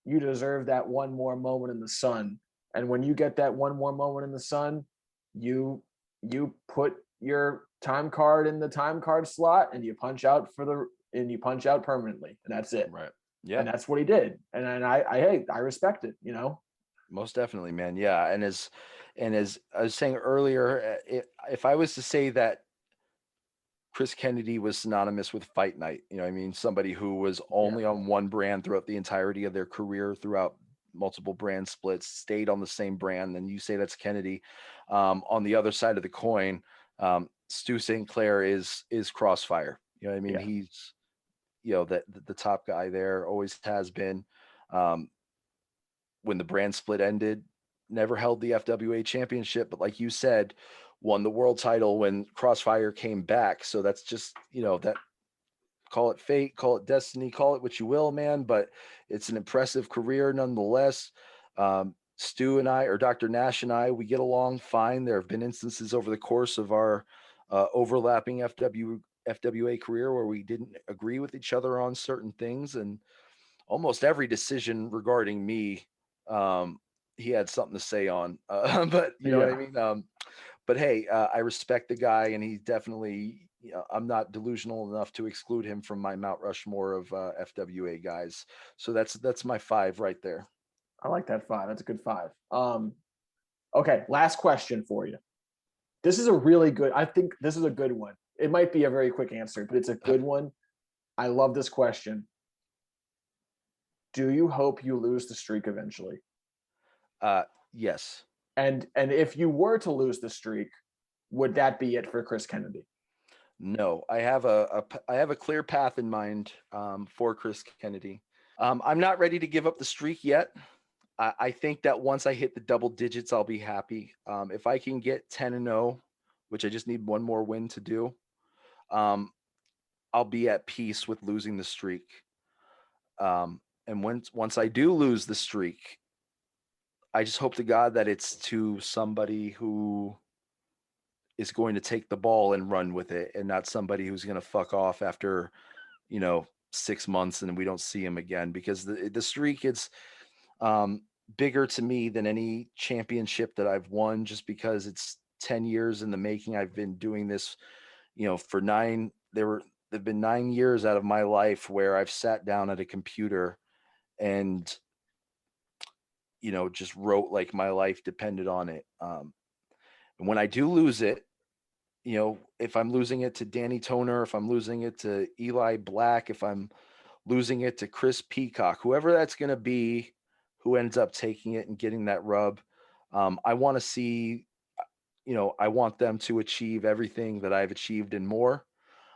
that one more moment in the sun. And when you get that one more moment in the sun, you put your time card in the time card slot, and you punch out permanently, and that's it. Right. Yeah. And that's what he did. And I respect it, Most definitely, man. Yeah, and as I was saying earlier, if I was to say that Chris Kennedy was synonymous with Fight Night, I mean, somebody who was Yeah. only on one brand throughout the entirety of their career, throughout multiple brand splits, stayed on the same brand, then you say that's Kennedy. On the other side of the coin, Stu St. Clair is Crossfire. You know what I mean? Yeah. He's the top guy there, always has been. Um, when the brand split ended, never held the FWA championship, but like you said, won the world title when Crossfire came back. So that's just, that, call it fate, call it destiny, call it what you will, man, but it's an impressive career nonetheless. Stu and I, or Dr. Nash and I, we get along fine. There have been instances over the course of our overlapping FWA career where we didn't agree with each other on certain things, and almost every decision regarding me, um, he had something to say on. But you know what I Yeah. mean? But hey, I respect the guy, and he definitely, I'm not delusional enough to exclude him from my Mount Rushmore of FWA guys. So that's my 5 right there. I like that 5. That's a good 5. Okay, last question for you. This is a really good, I think this is a good one. It might be a very quick answer, but it's a good one. I love this question. Do you hope you lose the streak eventually? Uh, Yes. And if you were to lose the streak, would that be it for Chris Kennedy? No, I have I have a clear path in mind for Chris Kennedy. I'm not ready to give up the streak yet. I think that once I hit the double digits, I'll be happy. If I can get 10-0, which I just need one more win to do, um, I'll be at peace with losing the streak. And once I do lose the streak, I just hope to God that it's to somebody who is going to take the ball and run with it, and not somebody who's going to fuck off after 6 months and we don't see him again. Because the streak is bigger to me than any championship that I've won, just because it's 10 years in the making. I've been doing this, for there've been 9 years out of my life where I've sat down at a computer and just wrote like my life depended on it. And when I do lose it, if I'm losing it to Danny Toner, if I'm losing it to Eli Black, if I'm losing it to Chris Peacock, whoever that's going to be, who ends up taking it and getting that rub, I want to see, I want them to achieve everything that I've achieved and more.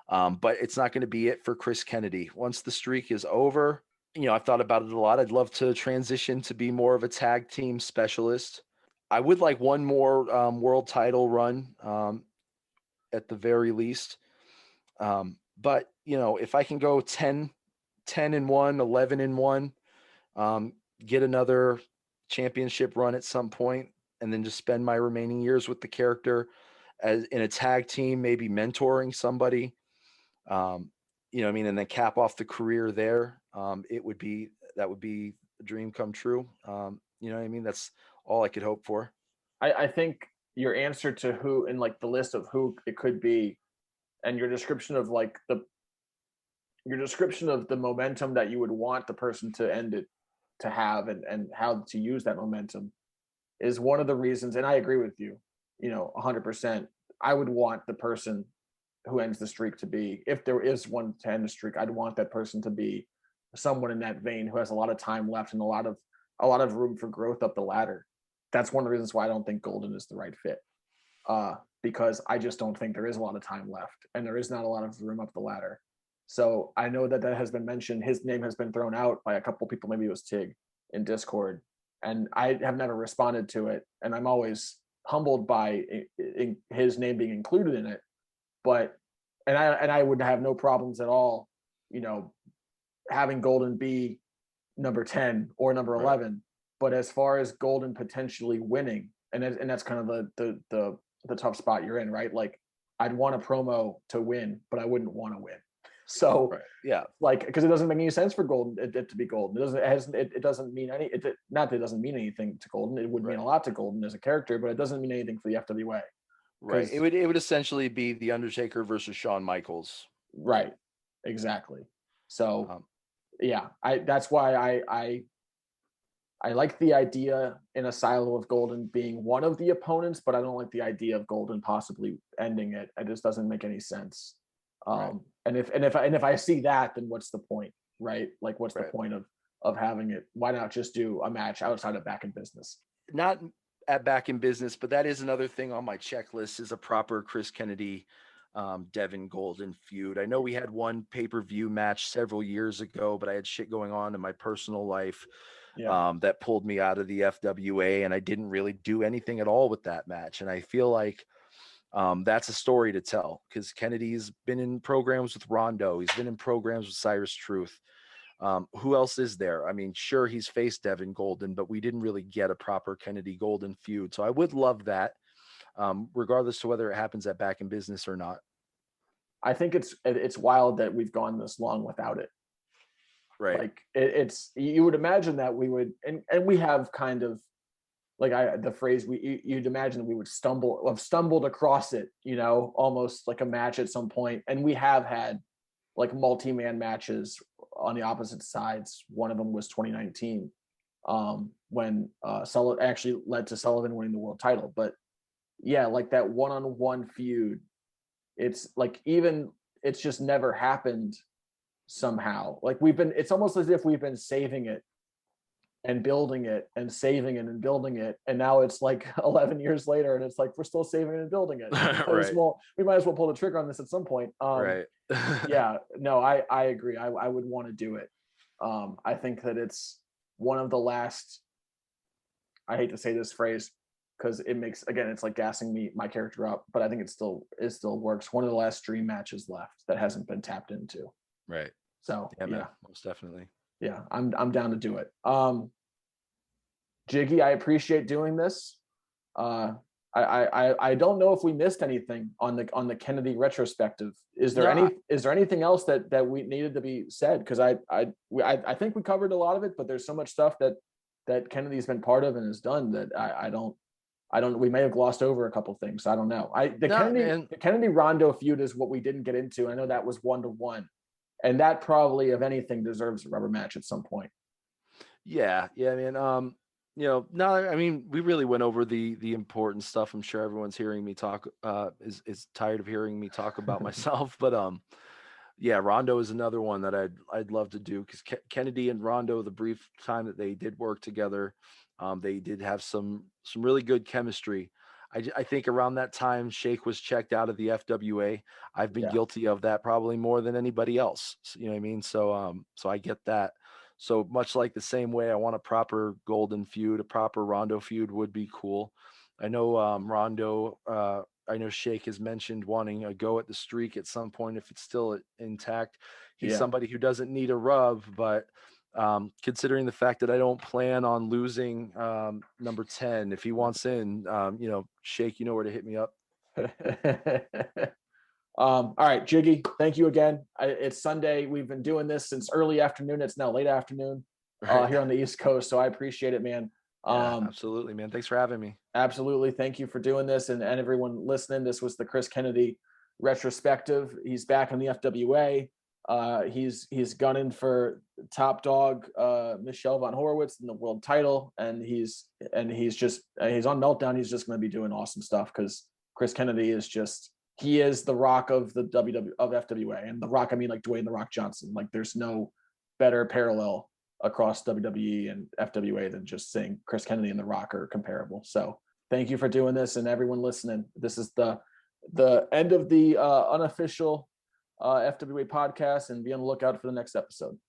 But it's not going to be it for Chris Kennedy. Once the streak is over, I've thought about it a lot. I'd love to transition to be more of a tag team specialist. I would like one more world title run at the very least. But, if I can go 10-1, 11-1, get another championship run at some point, and then just spend my remaining years with the character as in a tag team, maybe mentoring somebody, and then cap off the career there. That would be a dream come true. That's all I could hope for. I think your answer to who, in like the list of who it could be, and your description of the momentum that you would want the person to end it to have, and how to use that momentum, is one of the reasons. And I agree with you, 100%. I would want the person who ends the streak to be, if there is one to end the streak, I'd want that person to be someone in that vein who has a lot of time left and a lot of room for growth up the ladder. That's one of the reasons why I don't think Golden is the right fit. Because I just don't think there is a lot of time left, and there is not a lot of room up the ladder. So I know that has been mentioned. His name has been thrown out by a couple people. Maybe it was Tig in Discord, and I have never responded to it. And I'm always humbled by his name being included in it. But I would have no problems at all, having Golden be number 10 or number 11. Right. But as far as Golden potentially winning, and that's kind of the tough spot you're in, right? Like, I'd want a promo to win, but I wouldn't want to win. So right. Yeah, like, because it doesn't make any sense for Golden it to be Golden. It doesn't mean any. Not that it doesn't mean anything to Golden. It would mean a lot to Golden as a character, but it doesn't mean anything for the FWA. Right. It would essentially be The Undertaker versus Shawn Michaels. Right. Exactly. So yeah, that's why I like the idea in a silo of Golden being one of the opponents, but I don't like the idea of Golden possibly ending it. It just doesn't make any sense. Right. And if I see that, then what's the point, right? Like, what's the point of having it? Why not just do a match outside of Back in Business? Not at Back in Business, but that is another thing on my checklist, is a proper Chris Kennedy, Devin Golden feud. I know we had one pay-per-view match several years ago, but I had shit going on in my personal life. Yeah. That pulled me out of the FWA, and I didn't really do anything at all with that match. And I feel like that's a story to tell, because Kennedy's been in programs with Rondo. He's been in programs with Cyrus Truth. Who else is there? I mean, sure, he's faced Devin Golden, but we didn't really get a proper Kennedy Golden feud. So I would love that, regardless to whether it happens at Back in Business or not. I think it's wild that we've gone this long without it. Right. Like, it's, you would imagine that we would, and we have kind of, like, the phrase, you'd imagine we would have stumbled across it, almost like a match at some point. And we have had like multi-man matches on the opposite sides. One of them was 2019, when Sullivan actually led to Sullivan winning the world title. But yeah, like that one-on-one feud, it's like, it's just never happened somehow. Like, it's almost as if we've been saving it and building it and saving it and building it, and now it's like 11 years later and it's like we're still saving it and building it. Right. We might as well pull the trigger on this at some point. Right. Yeah, no, I agree. I would want to do it. I think that it's one of the last, I hate to say this phrase because it makes, again, it's like gassing my character up, but I think it still works. One of the last dream matches left that hasn't been tapped into. Right. So yeah, man, most definitely. Yeah, I'm down to do it. Jiggy, I appreciate doing this. I don't know if we missed anything on the Kennedy retrospective. Is there anything else that we needed to be said? Because I think we covered a lot of it, but there's so much stuff that Kennedy's been part of and has done that I don't. We may have glossed over a couple things. I don't know. The Kennedy Rondo feud is what we didn't get into. I know that was 1-1, and that probably, of anything, deserves a rubber match at some point. Yeah, man. I mean, we really went over the important stuff. I'm sure everyone's hearing me talk, is tired of hearing me talk about myself, but yeah, Rondo is another one that I'd love to do, because Kennedy and Rondo, the brief time that they did work together, they did have some really good chemistry. I think around that time, Shake was checked out of the FWA. I've been guilty of that probably more than anybody else. You know what I mean? So I get that. So much like the same way I want a proper Golden feud, a proper Rondo feud would be cool. I know Rondo, I know Shake has mentioned wanting a go at the streak at some point if it's still intact. He's somebody who doesn't need a rub, but considering the fact that I don't plan on losing number 10, if he wants in, Shake, you know where to hit me up. All right, Jiggy, thank you again. It's Sunday. We've been doing this since early afternoon. It's now late afternoon here on the East Coast. So I appreciate it, man. Absolutely, man. Thanks for having me. Absolutely. Thank you for doing this. And everyone listening, this was the Chris Kennedy retrospective. He's back in the FWA. He's gunning for top dog Michelle von Horowitz in the world title, and he's on Meltdown. He's just going to be doing awesome stuff, because Chris Kennedy is he is the Rock of the FWA, and the Rock, I mean like Dwayne the Rock Johnson. Like, there's no better parallel across WWE and FWA than just saying Chris Kennedy and the Rock are comparable. So thank you for doing this, and everyone listening. This is the end of the unofficial FWA podcast, and be on the lookout for the next episode.